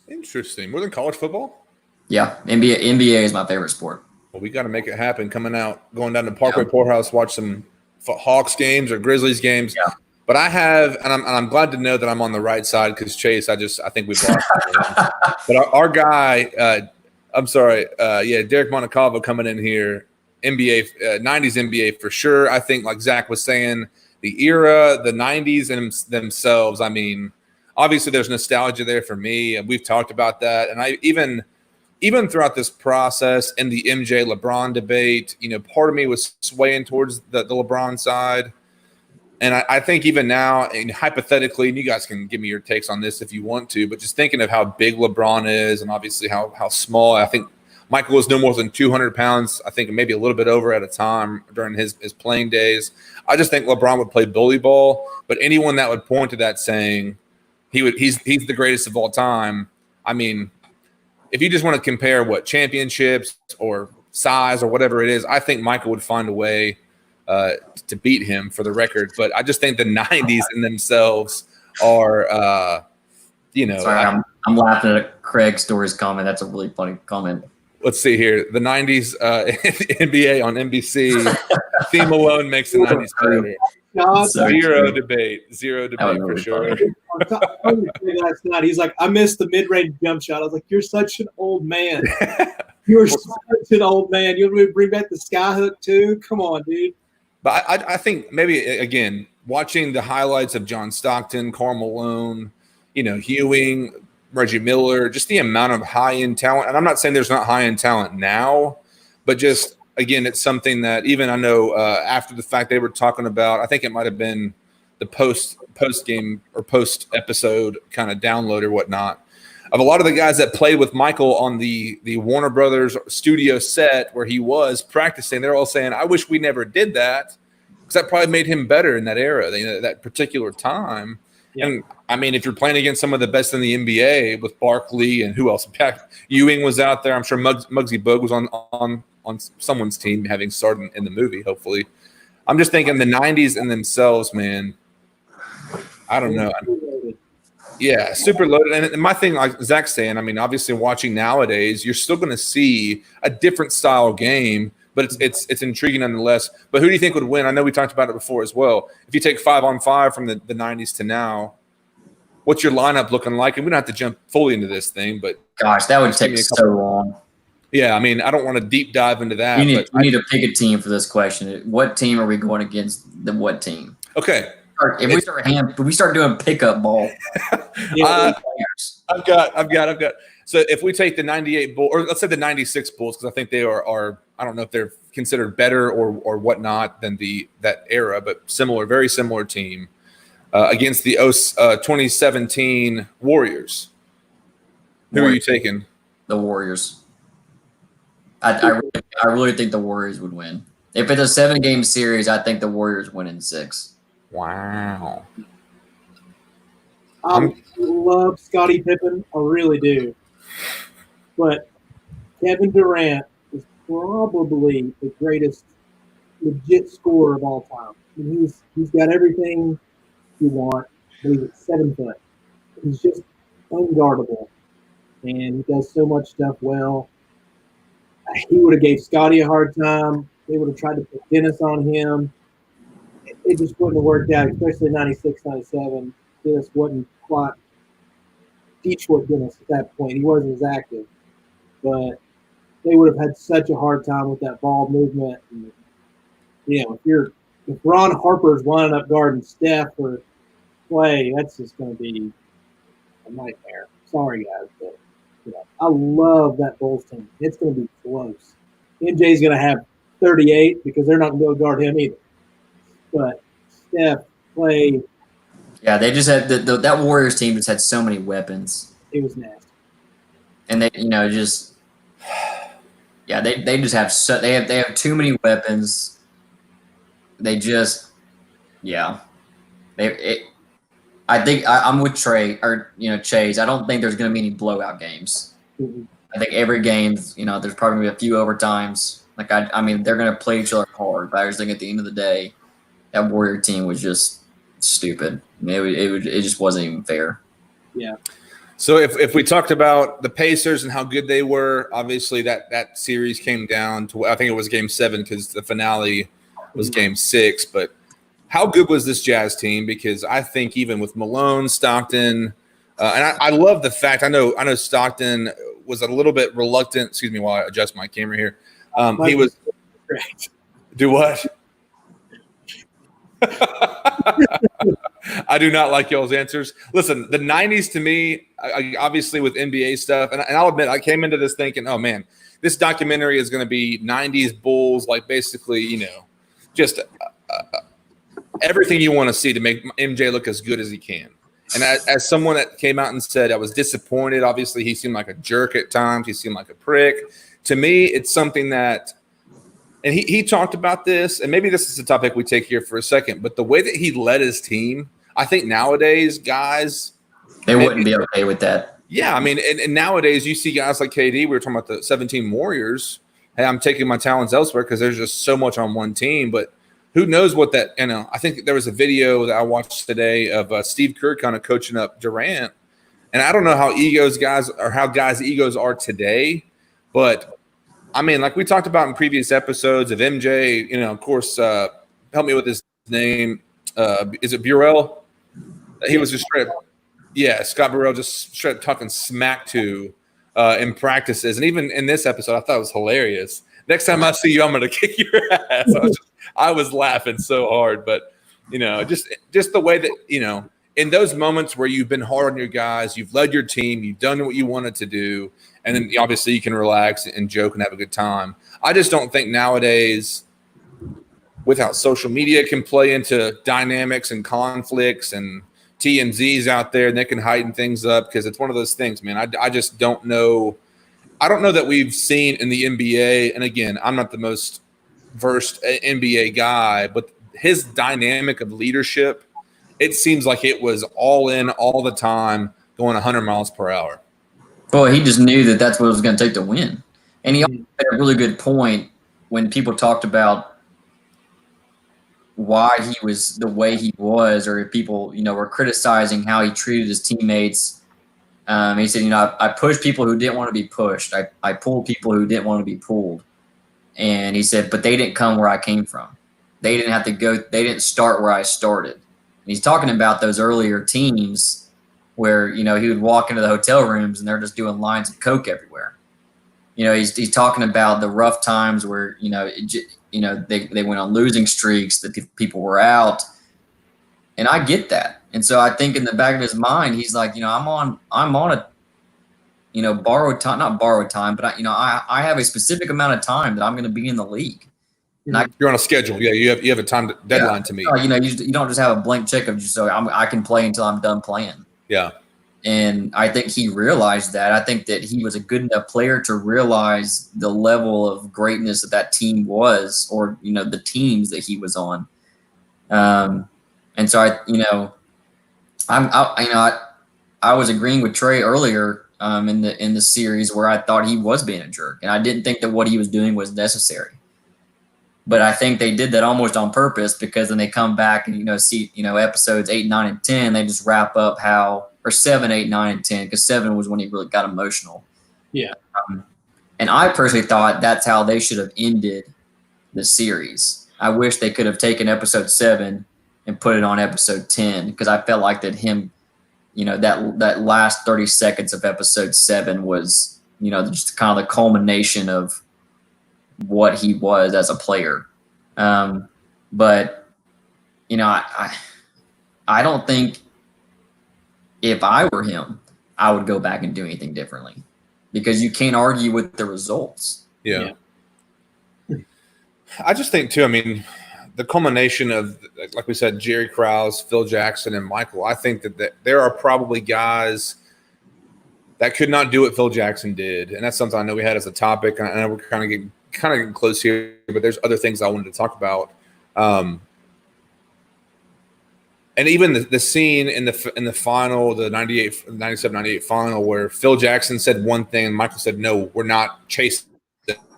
Interesting. More than college football? Yeah, NBA is my favorite sport. Well, we got to make it happen. Going down to Parkway Poorhouse, watch some Hawks games or Grizzlies games. Yeah. But I have, and I'm glad to know that I'm on the right side, because Chase, I think we've lost. But our guy, Derek Montecalvo coming in here, NBA, 90s NBA for sure. I think, like Zach was saying, the era, the 90s and themselves, I mean, obviously there's nostalgia there for me, and we've talked about that. And I even throughout this process and the MJ LeBron debate, part of me was swaying towards the LeBron side. And I think even now, and hypothetically, and you guys can give me your takes on this if you want to, but just thinking of how big LeBron is and obviously how small, I think Michael was no more than 200 pounds, I think maybe a little bit over at a time during his playing days. I just think LeBron would play bully ball, but anyone that would point to that saying he's the greatest of all time, I mean, if you just want to compare championships or size or whatever it is, I think Michael would find a way to beat him, for the record. But I just think the 90s in themselves are, Sorry, I'm laughing at Craig Story's comment. That's a really funny comment. Let's see here. The 90s NBA on NBC. Theme alone makes the 90s better. Zero debate for sure. Last night, he's like, I missed the mid-range jump shot. I was like, you're such an old man. You're such an old man. You want me to bring back the sky hook too? Come on, dude. But I think maybe, again, watching the highlights of John Stockton, Karl Malone, Ewing, Reggie Miller, just the amount of high-end talent. And I'm not saying there's not high-end talent now, but just, again, it's something that even I know after the fact they were talking about, I think it might have been the post game or post episode kind of download or whatnot, of a lot of the guys that played with Michael on the Warner Brothers studio set where he was practicing. They're all saying, I wish we never did that, because that probably made him better in that era, that particular time. Yeah. And I mean, if you're playing against some of the best in the NBA with Barkley and who else, Ewing was out there. I'm sure Muggsy Bogues was on someone's team, having started in the movie. Hopefully, I'm just thinking the '90s in themselves, man. I don't know. Yeah, super loaded. And my thing, like Zach's saying, I mean, obviously watching nowadays, you're still going to see a different style game, but it's intriguing nonetheless. But who do you think would win? I know we talked about it before as well. If you take 5-on-5 from the 90s to now, what's your lineup looking like? And we don't have to jump fully into this thing, but gosh, that would take so long. Yeah, I mean, I don't want to deep dive into that. We need to pick a team for this question. What team are we going against? What team? Okay. If we start doing pickup ball, I've got. So if we take the '98 Bulls, or let's say the '96 Bulls, because I think they are I don't know if they're considered better or whatnot than that era, but similar, very similar team against the 2017 Warriors. Who are you taking? The Warriors. I really think the Warriors would win. If it's a 7-game series, I think the Warriors win in 6. Wow. I love Scottie Pippen. I really do. But Kevin Durant is probably the greatest legit scorer of all time. I mean, he's got everything you want, but he's at 7 foot. He's just unguardable. And he does so much stuff well. He would have gave Scottie a hard time. They would have tried to put Dennis on him. It just wouldn't have worked out, especially 96, 97. Dennis wasn't quite Detroit Dennis at that point. He wasn't as active. But they would have had such a hard time with that ball movement. And, if Ron Harper's lining up guarding Steph or Clay, that's just going to be a nightmare. Sorry, guys, but I love that Bulls team. It's going to be close. MJ's going to have 38 because they're not going to be able to guard him either. But Steph, Clay. Yeah, they just had that Warriors team just had so many weapons. It was nasty. And they, they just have they have too many weapons. They just, I think I'm with Trey or Chase. I don't think there's going to be any blowout games. Mm-hmm. I think every game, there's probably going to be a few overtimes. Like I mean, they're going to play each other hard. But I just think at the end of the day, that Warrior team was just stupid. I mean, it just wasn't even fair. Yeah. So if we talked about the Pacers and how good they were, obviously that series came down to, I think it was Game 7 because the finale was Game 6. But how good was this Jazz team? Because I think even with Malone, Stockton, and I love the fact I know Stockton was a little bit reluctant. Excuse me while I adjust my camera here. He was great. Do what? I do not like y'all's answers. Listen, the 90s to me, obviously with NBA stuff, and I'll admit I came into this thinking, oh man, this documentary is going to be 90s Bulls, like basically, just everything you want to see to make MJ look as good as he can. And as someone that came out and said I was disappointed, obviously he seemed like a jerk at times. He seemed like a prick. To me, it's something that, and he talked about this, and maybe this is a topic we take here for a second, but the way that he led his team, I think nowadays guys – they wouldn't be okay with that. Yeah, I mean, and nowadays you see guys like KD. We were talking about the 17 Warriors. Hey, I'm taking my talents elsewhere because there's just so much on one team, but – who knows what that, I think there was a video that I watched today of Steve Kerr kind of coaching up Durant. And I don't know how guys' egos are today. But, I mean, like we talked about in previous episodes of MJ, of course, help me with his name. Is it Burrell? He was just straight up, Scott Burrell just straight up talking smack to in practices. And even in this episode, I thought it was hilarious. Next time I see you, I'm going to kick your ass. I was laughing so hard, but just the way that in those moments where you've been hard on your guys, you've led your team, you've done what you wanted to do, and then obviously you can relax and joke and have a good time. I just don't think nowadays, with how social media can play into dynamics and conflicts and TMZs out there, and they can heighten things up because it's one of those things, man. I just don't know. I don't know that we've seen in the NBA, and again, I'm not the most versed NBA guy, but his dynamic of leadership, it seems like it was all in all the time, going 100 miles per hour. Well, he just knew that that's what it was going to take to win. And he also made a really good point when people talked about why he was the way he was, or if people, were criticizing how he treated his teammates. He said, I pushed people who didn't want to be pushed. I pulled people who didn't want to be pulled. And he said, but they didn't come where I came from. They didn't have to go. They didn't start where I started. And he's talking about those earlier teams where, he would walk into the hotel rooms and they're just doing lines of Coke everywhere. He's talking about the rough times where, they went on losing streaks, that people were out. And I get that. And so I think in the back of his mind, he's like, I'm on a, borrowed time, not borrowed time, but I have a specific amount of time that I'm going to be in the league. And you're on a schedule. Yeah. You have a time deadline to meet. You don't just have a blank check of just so I can play until I'm done playing. Yeah. And I think he realized that. I think that he was a good enough player to realize the level of greatness that team was, or, the teams that he was on. And so I was agreeing with Trey earlier in the series where I thought he was being a jerk, and I didn't think that what he was doing was necessary. But I think they did that almost on purpose, because then they come back and see episodes 8, 9, and 10. They just wrap up or 7, 8, 9, and 10, because 7 was when he really got emotional. Yeah. And I personally thought that's how they should have ended the series. I wish they could have taken episode 7 and put it on episode 10, because I felt like that him, that last 30 seconds of episode 7 was, just kind of the culmination of what he was as a player. But, I don't think if I were him, I would go back and do anything differently, because you can't argue with the results. Yeah. I just think too, the culmination of, like we said, Jerry Krause, Phil Jackson, and Michael, I think that there are probably guys that could not do what Phil Jackson did. And that's something I know we had as a topic. I know we're kind of getting close here, but there's other things I wanted to talk about. And even the scene in the final, the 97-98 final, where Phil Jackson said one thing and Michael said, no, we're not chasing.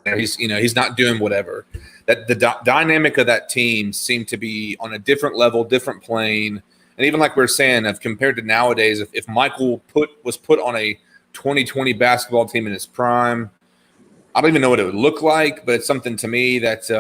He's not doing whatever. That the dynamic of that team seemed to be on a different level, different plane. And even like we were saying, compared to nowadays, if Michael was put on a 2020 basketball team in his prime, I don't even know what it would look like, but it's something to me that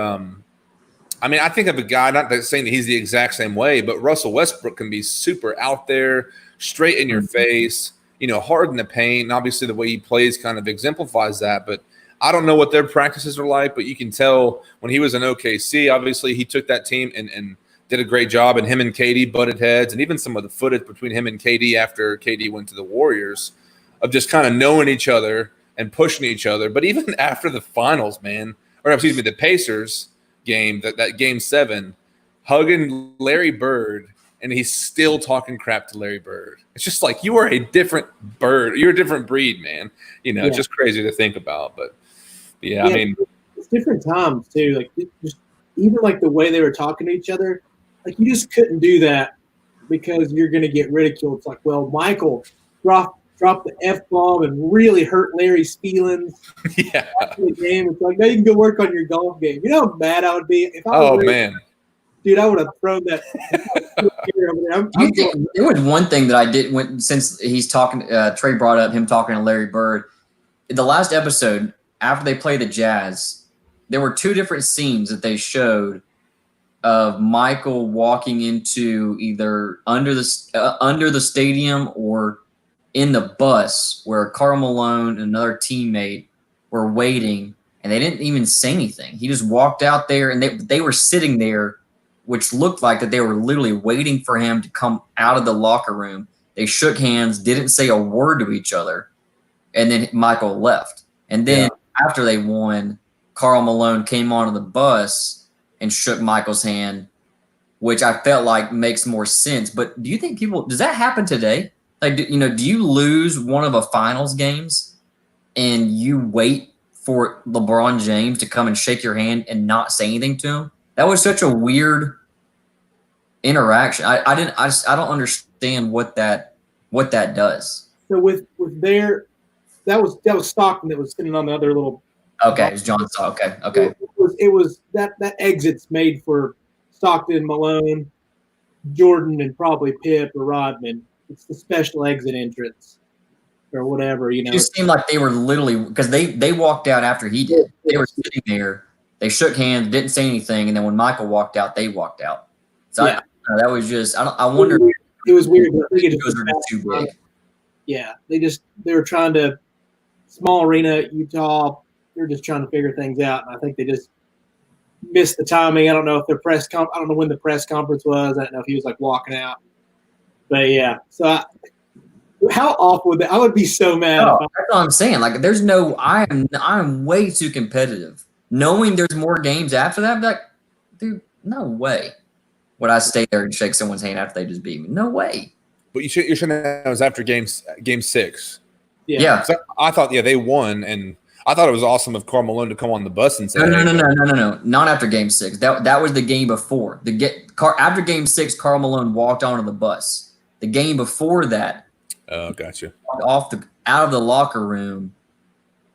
I think of a guy, not saying that he's the exact same way, but Russell Westbrook can be super out there, straight in your face, hard in the paint. And obviously the way he plays kind of exemplifies that. But I don't know what their practices are like, but you can tell when he was in OKC, obviously he took that team and did a great job, and him and KD butted heads, and even some of the footage between him and KD after KD went to the Warriors of just kind of knowing each other and pushing each other. But even after the finals, the Pacers game, that game 7, hugging Larry Bird, and he's still talking crap to Larry Bird. It's just like, you are a different bird. You're a different breed, man. It's just crazy to think about. But yeah, it's different times too. Like, just even like the way they were talking to each other, like, you just couldn't do that because you're going to get ridiculed. It's like, well, Michael dropped the F-bomb and really hurt Larry's feelings. Yeah. After the game, it's like, now you can go work on your golf game. You know how mad I would be if I was man. Dude, I would have thrown that. There was one thing that I did since he's talking. Trey brought up him talking to Larry Bird. In the last episode, after they played the Jazz, there were 2 different scenes that they showed of Michael walking into either under the stadium or in the bus, where Karl Malone and another teammate were waiting, and they didn't even say anything. He just walked out there, and they were sitting there, which looked like that they were literally waiting for him to come out of the locker room. They shook hands, didn't say a word to each other, and then Michael left. And then after they won, Karl Malone came onto the bus and shook Michael's hand, which I felt like makes more sense. But do you think does that happen today? Like, do you lose one of a finals games and you wait for LeBron James to come and shake your hand and not say anything to him? That was such a weird interaction. I don't understand what that does. So with their that was Stockton that was sitting on the other little. Okay, it was John Stock. Okay. It was that exit's made for Stockton, Malone, Jordan, and probably Pip or Rodman. It's the special exit entrance or whatever, you know. It just seemed like they were literally, because they walked out after he did. They were sitting there, they shook hands, didn't say anything, and then when Michael walked out, they walked out. So yeah. that was just, I wonder. It was weird. I think Those are just too big. Yeah, they were trying to, small arena, Utah. They're just trying to figure things out, and I think they just missed the timing. I don't know if their I don't know when the press conference was. I don't know if he was like walking out, but yeah. So how awful would that? I would be so mad. That's what I'm saying. Like, there's no. I'm way too competitive. Knowing there's more games after that, like, dude, no way would I stay there and shake someone's hand after they just beat me. No way. But you're saying that was after game 6. Yeah. So I thought, they won, and I thought it was awesome of Karl Malone to come on the bus and say, No. Not after game 6. That was the game before. After game 6, Karl Malone walked onto the bus. The game before that. Oh, gotcha. Out of the locker room,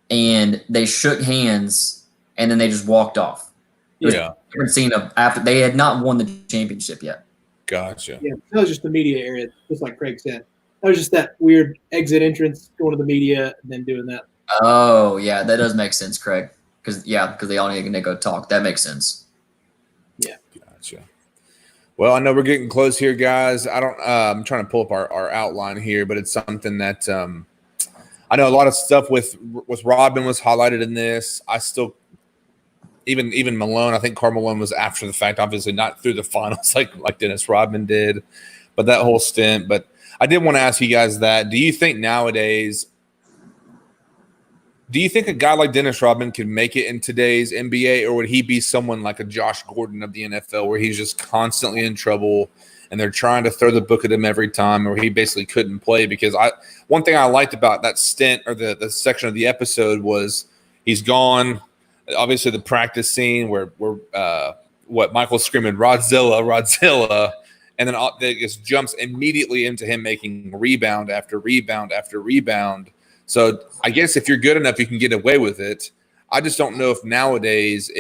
and they shook hands, and then they just walked off. Yeah. Different scene after they had not won the championship yet. Gotcha. Yeah, that was just the media area, just like Craig said. That was just that weird exit entrance, going to the media and then doing that. Oh yeah, that does make sense, Craig. Because they all need to go talk. That makes sense. Yeah. Gotcha. Well, I know we're getting close here, guys. I'm trying to pull up our outline here, but it's something that I know a lot of stuff with Rodman was highlighted in this. I still even Malone. I think Karl Malone was after the fact, obviously not through the finals like Dennis Rodman did, but that whole stint. But I did want to ask you guys that. Do you think nowadays? Do you think a guy like Dennis Rodman could make it in today's NBA, or would he be someone like a Josh Gordon of the NFL where he's just constantly in trouble and they're trying to throw the book at him every time, or he basically couldn't play? Because one thing I liked about that stint or the section of the episode was he's gone. Obviously, the practice scene where Michael's screaming Rodzilla, and then it just jumps immediately into him making rebound after rebound after rebound. So I guess if you're good enough, you can get away with it. I just don't know if nowadays,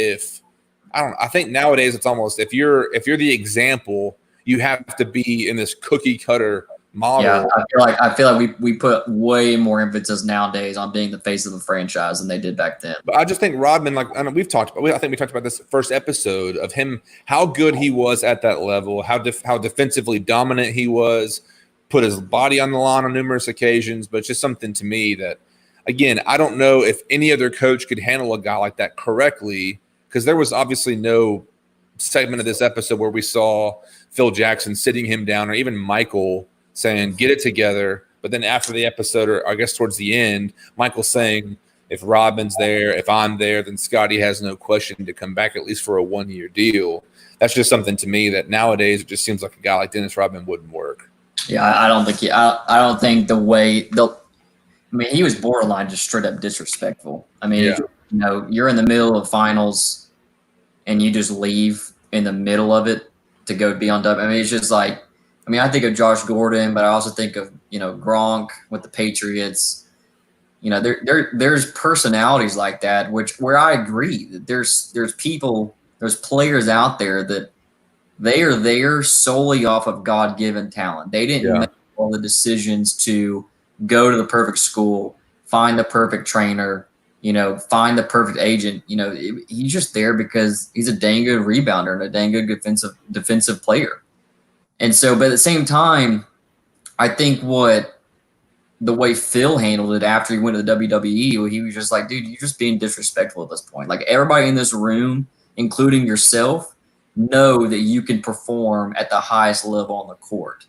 I think nowadays it's almost if you're the example, you have to be in this cookie cutter model. Yeah, I feel like we put way more emphasis nowadays on being the face of the franchise than they did back then. But I just think Rodman, I think we talked about this first episode of him, how good he was at that level, how defensively dominant he was. Put his body on the line on numerous occasions, but it's just something to me that, again, I don't know if any other coach could handle a guy like that correctly, because there was obviously no segment of this episode where we saw Phil Jackson sitting him down, or even Michael saying, get it together. But then after the episode, or I guess towards the end, Michael saying, if Rodman's there, if I'm there, then Scottie has no question to come back, at least for a 1-year deal. That's just something to me that nowadays it just seems like a guy like Dennis Rodman wouldn't work. Yeah, I don't think the way he was borderline just straight up disrespectful. I mean, you're in the middle of finals and you just leave in the middle of it to go be on W. I mean, it's just like, I think of Josh Gordon, but I also think of, Gronk with the Patriots. There's personalities like that, where I agree that there's players out there that they are there solely off of God-given talent. They didn't make all the decisions to go to the perfect school, find the perfect trainer, find the perfect agent. He's just there because he's a dang good rebounder and a dang good defensive player. And so, but at the same time, I think the way Phil handled it after he went to the WWE, he was just like, dude, you're just being disrespectful at this point. Like, everybody in this room, including yourself, know that you can perform at the highest level on the court.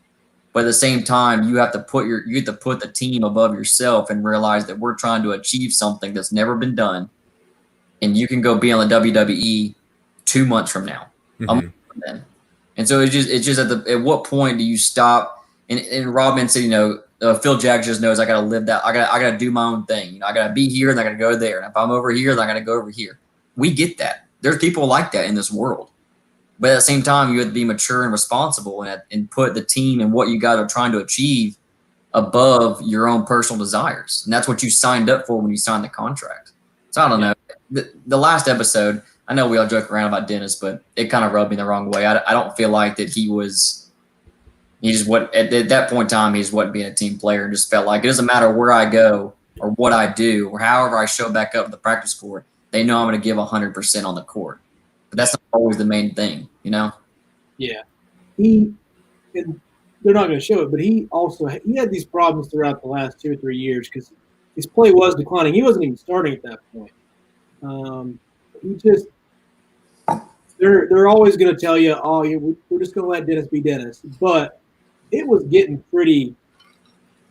But at the same time, you have to put the team above yourself and realize that we're trying to achieve something that's never been done. And you can go be on the WWE 2 months from now. Mm-hmm. A month from then. And so it's just at what point do you stop? And Rodman said, Phil Jackson just knows I got to live that. I got to do my own thing. I got to be here and I got to go there. And if I'm over here, then I got to go over here. We get that. There's people like that in this world. But at the same time, you have to be mature and responsible and put the team and what you guys are trying to achieve above your own personal desires. And that's what you signed up for when you signed the contract. So I don't know. The last episode, I know we all joke around about Dennis, but it kind of rubbed me the wrong way. I don't feel like that he just what at that point in time, he just wasn't being a team player, and just felt like it doesn't matter where I go or what I do or however I show back up to the practice court, they know I'm going to give 100% on the court. But that's not always the main thing, you know? Yeah. And they're not going to show it, but he had these problems throughout the last 2 or 3 years because his play was declining. He wasn't even starting at that point. They're always going to tell you, oh, yeah, we're just going to let Dennis be Dennis. But it was getting pretty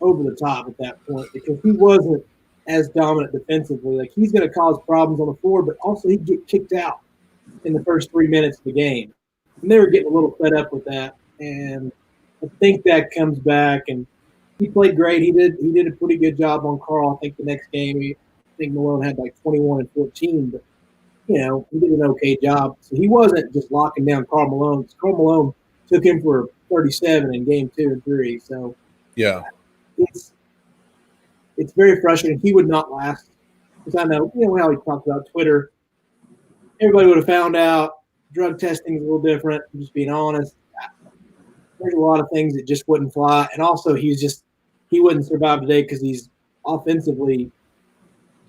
over the top at that point because he wasn't as dominant defensively. Like, he's going to cause problems on the floor, but also he'd get kicked out in the first 3 minutes of the game. And they were getting a little fed up with that. And I think that comes back, and he played great. He did a pretty good job on Carl. I think the next game, I think Malone had like 21 and 14, but he did an okay job. So he wasn't just locking down Karl Malone. Karl Malone took him for 37 in game 2 and 3. So yeah, it's very frustrating. He would not last because I know how he talked about Twitter. Everybody would have found out drug testing is a little different. I'm just being honest. There's a lot of things that just wouldn't fly. And also he wouldn't survive today because he's offensively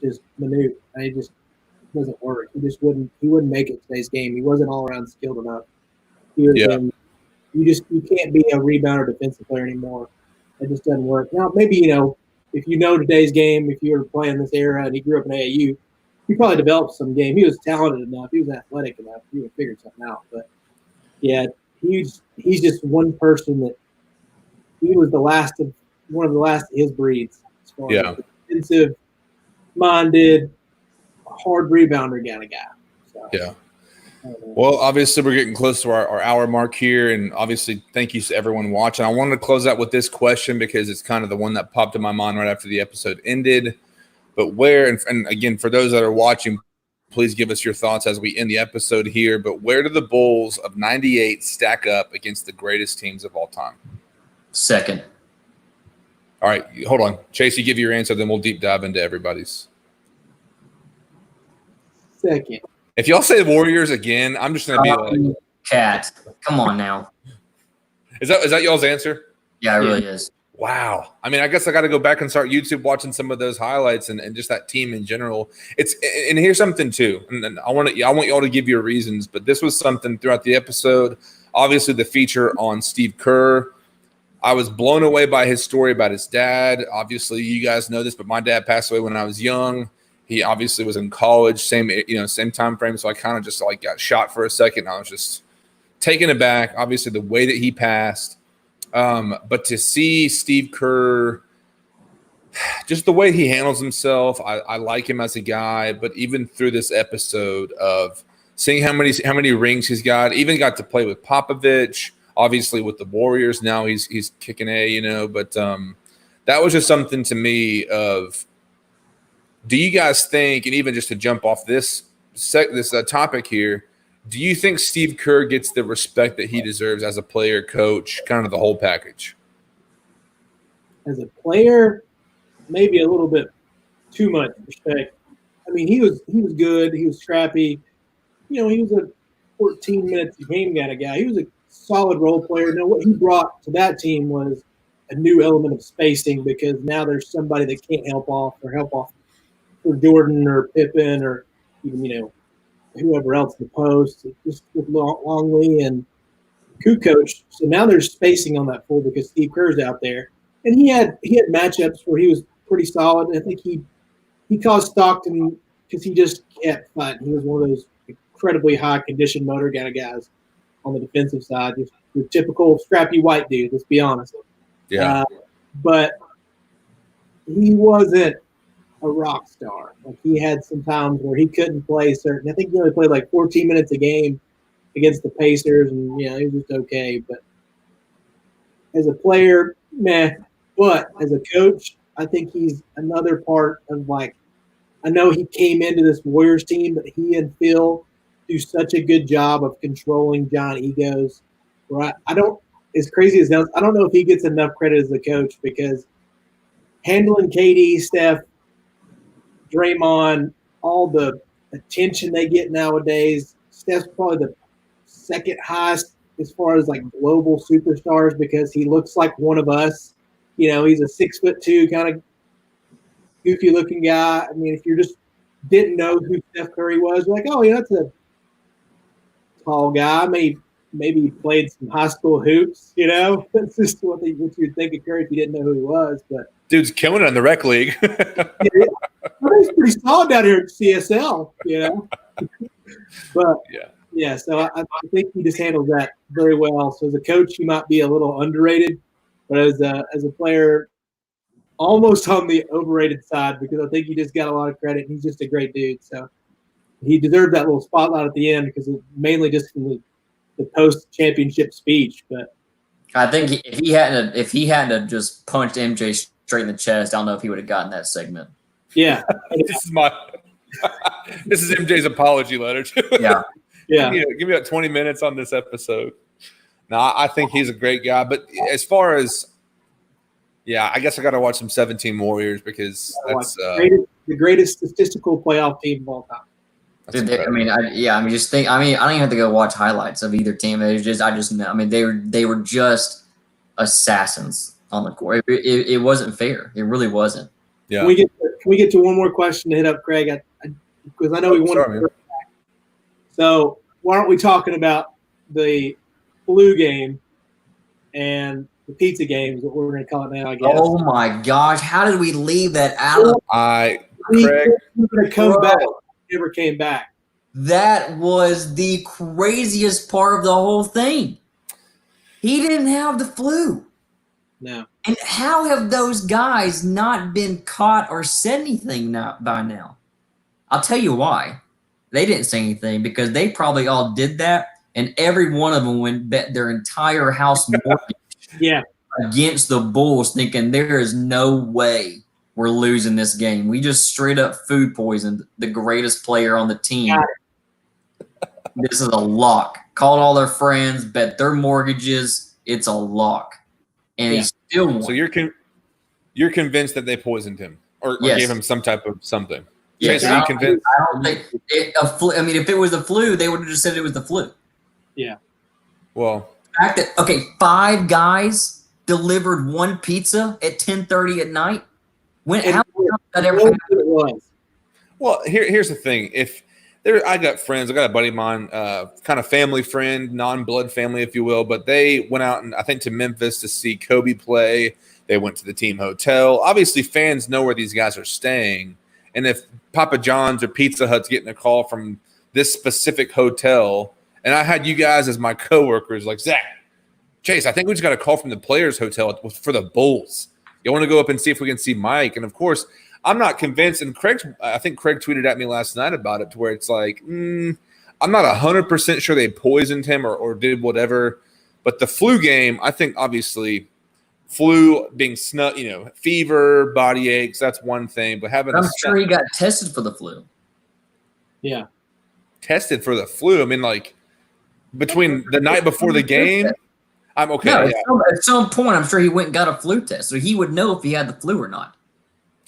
just minute. It just doesn't work. He wouldn't make it today's game. He wasn't all around skilled enough. You can't be a rebounder defensive player anymore. It just doesn't work. Now maybe, if today's game, if you were playing this era and he grew up in AAU, he probably developed some game. He was talented enough. He was athletic enough. He would have figured something out. But yeah, he's just one person that he was one of the last of his breeds. As far as defensive minded, hard rebounder kind of guy. So, yeah. Well, obviously we're getting close to our hour mark here, and obviously thank you to everyone watching. I wanted to close out with this question because it's kind of the one that popped in my mind right after the episode ended. But and again, for those that are watching, please give us your thoughts as we end the episode here. But where do the Bulls of '98 stack up against the greatest teams of all time? Second. All right, hold on. Chase, you give your answer, then we'll deep dive into everybody's. Second. If y'all say Warriors again, I'm just going to be like, Cat. Come on now. Is that y'all's answer? Yeah, it really is. Wow. I mean, I guess I got to go back and start YouTube watching some of those highlights and just that team in general. And here's something too. And I want y'all to give your reasons, but this was something throughout the episode. Obviously, the feature on Steve Kerr. I was blown away by his story about his dad. Obviously, you guys know this, but my dad passed away when I was young. He obviously was in college, same time frame. So I kind of just got shot for a second. I was just taken aback. Obviously, the way that he passed. But to see Steve Kerr, just the way he handles himself, I like him as a guy. But even through this episode of seeing how many rings he's got, even got to play with Popovich, obviously with the Warriors. Now he's kicking But that was just something to me of. Do you guys think, and even just to jump off this topic here, do you think Steve Kerr gets the respect that he deserves as a player, coach, kind of the whole package? As a player, maybe a little bit too much respect. I mean, he was good. He was scrappy. He was a 14 minutes a game kind of guy. He was a solid role player. Now, what he brought to that team was a new element of spacing because now there's somebody that can't help off for Jordan or Pippen or even, whoever else in the post, just with Longley and Kukoc. So now there's spacing on that floor because Steve Kerr's out there. And he had matchups where he was pretty solid. I think he caused Stockton because he just kept fighting. He was one of those incredibly high condition motor kind of guys on the defensive side, just the typical scrappy white dude, let's be honest. Yeah. But he wasn't a rock star. Like he had some times where he couldn't play certain. I think he only played like 14 minutes a game against the Pacers, and he was just okay. But as a player, meh. But as a coach, I think he's another part of I know he came into this Warriors team, but he and Phil do such a good job of controlling John egos. Right? I don't, as crazy as that, I don't know if he gets enough credit as the coach because handling KD, Steph, Draymond, all the attention they get nowadays. Steph's probably the second highest as far as like global superstars because he looks like one of us. You know, he's a 6'2" kind of goofy looking guy. I mean, if you just didn't know who Steph Curry was, you're like, oh yeah, that's a tall guy. Maybe he played some high school hoops. You know, that's just what you'd think of Curry if you didn't know who he was. But dude's killing it in the rec league. yeah, he's pretty solid down here at CSL. You know, but yeah. So I think he just handles that very well. So as a coach, he might be a little underrated, but as a player, almost on the overrated side because I think he just got a lot of credit. He's just a great dude. So he deserved that little spotlight at the end because it mainly just from the post-championship speech. But I think if he hadn't just punched MJ straight in the chest, I don't know if he would have gotten that segment. Yeah. This is MJ's apology letter. Yeah. Yeah. Give me about 20 minutes on this episode. No, I think he's a great guy. But as far as I guess I got to watch some 17 Warriors because that's the greatest statistical playoff team of all time. Dude, I don't even have to go watch highlights of either team. It was just, I just know. I mean, they were just assassins on the court. It wasn't fair. It really wasn't. Yeah. Can we get to one more question to hit up Craig? Because I know we wanted to. So why aren't we talking about the flu game and the pizza game is what we're going to call it now, I guess. Oh, my gosh. How did we leave that out? Craig. We're going to come back. Never came back. That was the craziest part of the whole thing. He didn't have the flu. No. And how have those guys not been caught or said anything by now? I'll tell you why. They didn't say anything because they probably all did that, and every one of them went bet their entire house mortgage against the Bulls, thinking there is no way we're losing this game. We just straight up food poisoned the greatest player on the team. This is a lock. Called all their friends, bet their mortgages. It's a lock. And he still won. So you're convinced that they poisoned him or gave him some type of something? Yes. Jason, are you convinced? I don't think if it was the flu, they would have just said it was the flu. Yeah. Well, the fact that 5 guys delivered one pizza at 10:30 at night. How that ever happened? Well, here's the thing. I got friends. I got a buddy of mine, kind of family friend, non-blood family, if you will. But they went out and I think to Memphis to see Kobe play. They went to the team hotel. Obviously, fans know where these guys are staying. And if Papa John's or Pizza Hut's getting a call from this specific hotel, and I had you guys as my coworkers, like Zach, Chase, I think we just got a call from the Players Hotel for the Bulls. You want to go up and see if we can see Mike? And of course, I'm not convinced. And I think Craig tweeted at me last night about it, to where it's like, I'm not 100% sure they poisoned him or did whatever. But the flu game, I think obviously. Flu being fever, body aches, that's one thing. But I'm sure he got tested for the flu. Yeah. Tested for the flu. I mean, like, between the night before the game, I'm okay. No, at some point, I'm sure he went and got a flu test. So he would know if he had the flu or not.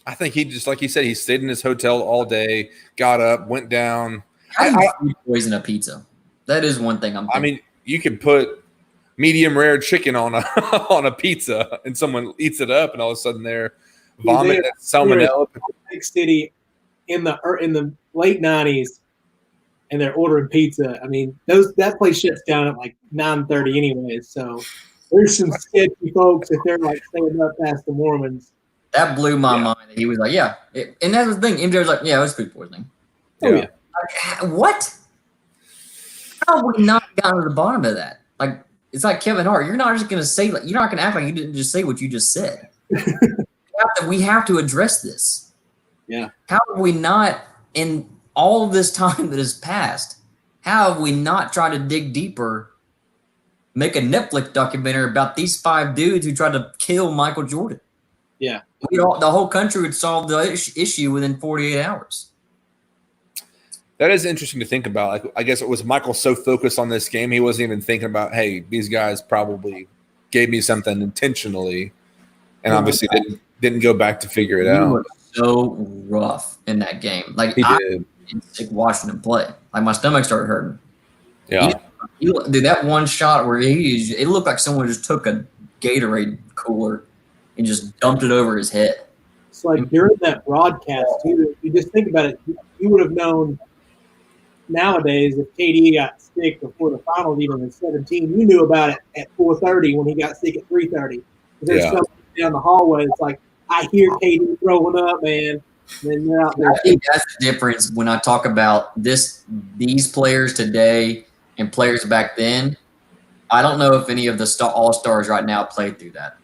I think he just, like he said, he stayed in his hotel all day, got up, went down. How do you poison a pizza? That is one thing I'm thinking. I mean, you could put medium rare chicken on a pizza and someone eats it up and all of a sudden they're vomiting salmonella. Big city in the late 90s and they're ordering pizza. I mean, that place shuts down at like 9:30 anyways. So there's some sketchy folks if they're like staying up past the Mormons. That blew my mind. He was like, and that's the thing. MJ was like, it was food poisoning. Oh, yeah. Like, what? How have we not gotten to the bottom of that? Like, it's like Kevin Hart. You're not just going to say, you're not going to act like you didn't just say what you just said. We have to address this. Yeah. How have we not, in all of this time that has passed, how have we not tried to dig deeper, make a Netflix documentary about these 5 dudes who tried to kill Michael Jordan? Yeah. The whole country would solve the issue within 48 hours. That is interesting to think about. Like, I guess it was Michael so focused on this game, he wasn't even thinking about, hey, these guys probably gave me something intentionally, and obviously didn't go back to figure it out. Was so rough in that game. Like He I did. was sick watching him play. Like my stomach started hurting. Yeah. Dude, that one shot where it looked like someone just took a Gatorade cooler and just dumped it over his head. It's like during that broadcast, too, you just think about it, you would have known nowadays if KD got sick before the finals, even in 17, you knew about it at 4:30 when he got sick at 3:30. There's Yeah. something down the hallway. It's like, I hear KD throwing up, man. And then they're out there. I think that's the difference when I talk about these players today and players back then. I don't know if any of the all-stars right now played through that.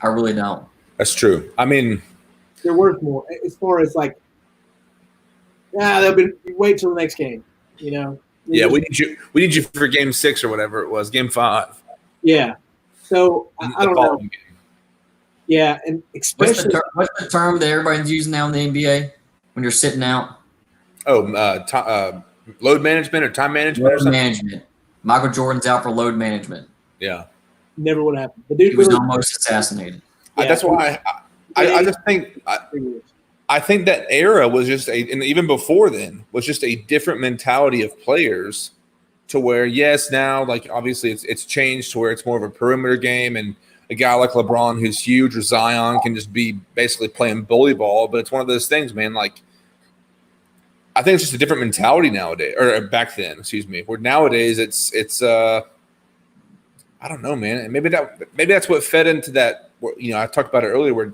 I really don't. That's true. I mean, They're worth more. As far as like, they'll be wait till the next game. You know. yeah, we need you. We need you for Game 6 or whatever it was, Game 5. Yeah. So I don't know. Game. Yeah, and especially What's the term that everybody's using now in the NBA when you're sitting out? Oh, load management or time management or Load something. management. Michael Jordan's out for load management. Yeah, never would happen. The dude He was really- almost assassinated. Yeah. that's why I just think I think that era was just and even before then was just a different mentality of players. To where yes, now like obviously it's changed to where it's more of a perimeter game, and a guy like LeBron who's huge or Zion can just be basically playing bully ball. But it's one of those things, man. Like I think it's just a different mentality nowadays, or back then, excuse me. Where nowadays it's I don't know, man. And maybe that's what fed into that. You know, I talked about it earlier, where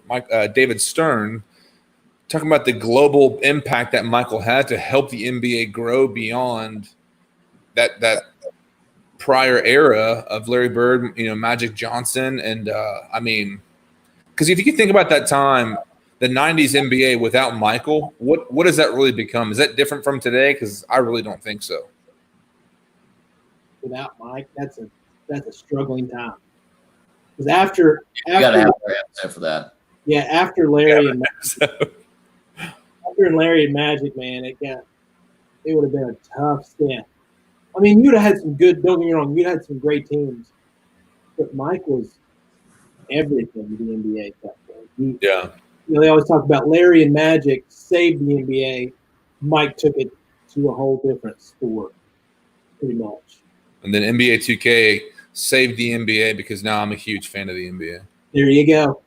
David Stern talking about the global impact that Michael had to help the NBA grow beyond that prior era of Larry Bird, you know, Magic Johnson, and I mean, because if you can think about that time, the '90s NBA without Michael, what does that really become? Is that different from today? Because I really don't think so. without Mike, that's a struggling time. Because after You got to have an answer for that. after Larry and So, after Larry and Magic, man, it would have been a tough stint. I mean, you'd have had some good. Don't get me wrong, you'd had some great teams, but Mike was everything to the NBA at that point. yeah, You know, they always talk about Larry and Magic saved the NBA. Mike took it to a whole different sport, pretty much. and then NBA 2K saved the NBA because now I'm a huge fan of the NBA. There you go.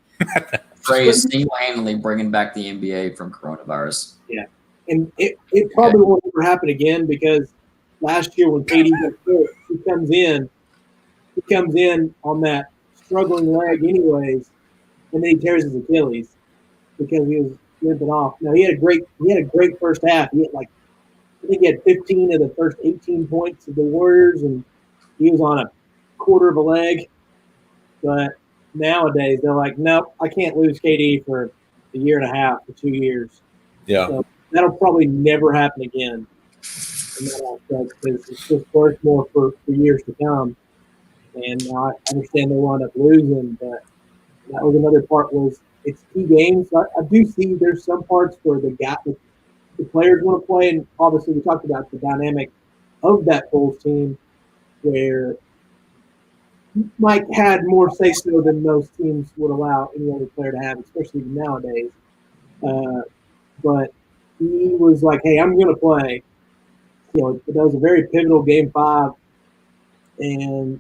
Trey is single-handedly bringing back the NBA from coronavirus. And it probably won't ever happen again because last year when KD got hurt, he comes in on that struggling leg anyways, and then he tears his Achilles because he was limping off. Now he had a great first half. He had I think he had 15 of the first 18 points of the Warriors, and he was on a quarter of a leg. But nowadays they're like, nope, I can't lose KD for a year and a half or 2 years. Yeah, So that'll probably never happen again. In that aspect, because it's just worth more for years to come. And I understand they wound up losing, but that was another part. Was it's key games. I do see there's some parts where the players want to play, and obviously we talked about the dynamic of that Bulls team, where Mike had more say so than most teams would allow any other player to have, especially nowadays. But he was like, "Hey, I'm going to play." You know, that was a very pivotal Game 5, and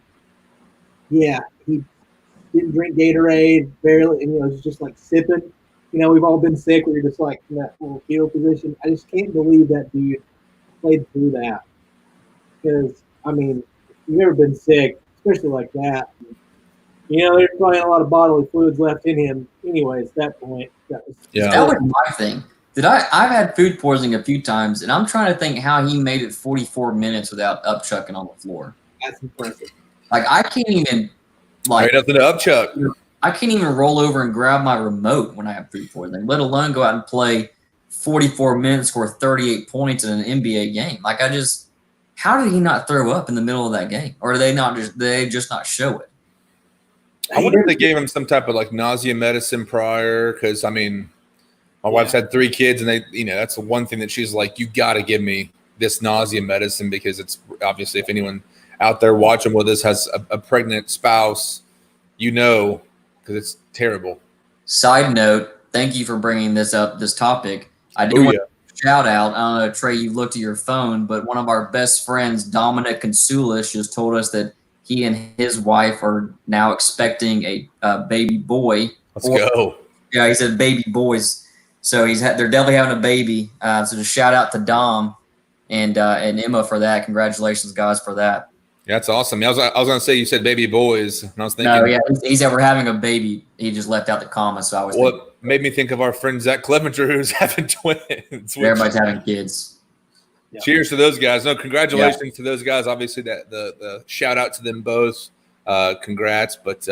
yeah, he didn't drink Gatorade, barely. You know, it was just like sipping. You know, we've all been sick where you're just like in that little field position. I just can't believe that dude played through that. Because, I mean, if you've ever been sick, especially like that, you know, there's probably a lot of bodily fluids left in him anyways at that point. That was my thing. I've had food poisoning a few times, and I'm trying to think how he made it 44 minutes without upchucking on the floor. That's impressive. Like I can't even right nothing to upchuck. I can't even roll over and grab my remote when I have food poisoning, let alone go out and play 44 minutes, score 38 points in an NBA game. Like how did he not throw up in the middle of that game? Or did they just not show it? I wonder if they gave him some type of like nausea medicine prior, because I mean, my wife's had 3 kids, and that's the one thing that she's like, you got to give me this nausea medicine, because it's obviously, if anyone out there watching with us has a pregnant spouse, because it's terrible. Side note, thank you for bringing this topic. I do want to shout out, I don't know, Trey, you looked at your phone, but one of our best friends, Dominic Consulis, just told us that he and his wife are now expecting a baby boy. Let's go. Yeah, he said baby boys. So they're definitely having a baby. So just shout out to Dom and Emma for that. Congratulations, guys, for that. Yeah, that's awesome. I was gonna say, you said baby boys, and I was thinking, no, yeah, he's ever having a baby. He just left out the comma, so I was. Well, it made me think of our friend Zach Clevenger, who's having twins. Everybody's having kids. Yeah. Cheers to those guys. No, congratulations to those guys. Obviously, that the shout out to them both. Congrats, but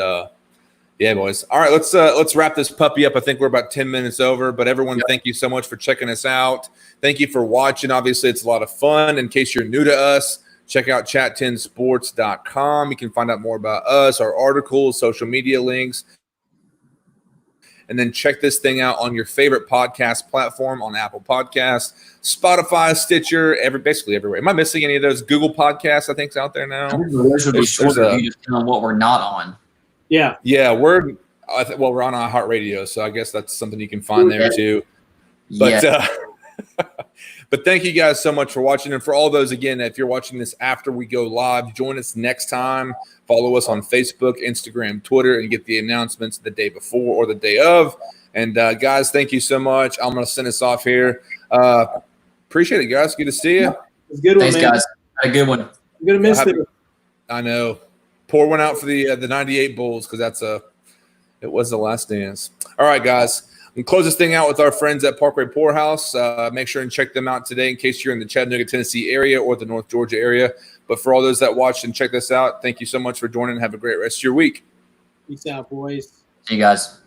yeah, boys. All right, let's wrap this puppy up. I think we're about 10 minutes over, but everyone, thank you so much for checking us out. Thank you for watching. Obviously, it's a lot of fun. In case you're new to us, check out chat10sports.com. You can find out more about us, our articles, social media links. And then check this thing out on your favorite podcast platform, on Apple Podcasts, Spotify, Stitcher, basically everywhere. Am I missing any of those? Google Podcasts, I think, is out there now. Those would be shorter. You just know what we're not on. Yeah. Yeah, we're on iHeartRadio, so I guess that's something you can find there too. But but thank you guys so much for watching. And for all those, again, if you're watching this after we go live, join us next time. Follow us on Facebook, Instagram, Twitter, and get the announcements the day before or the day of. And guys, thank you so much. I'm going to send us off here. Appreciate it, guys. Good to see you. It's a good one, Thanks, man. guys. Had a good one. I'm going to miss it. I know. Pour one out for the 98 Bulls, because it was the last dance. All right, guys. And close this thing out with our friends at Parkway Poorhouse. Make sure and check them out today in case you're in the Chattanooga, Tennessee area or the North Georgia area. But for all those that watched and check this out, thank you so much for joining. Have a great rest of your week. Peace out, boys. See you guys.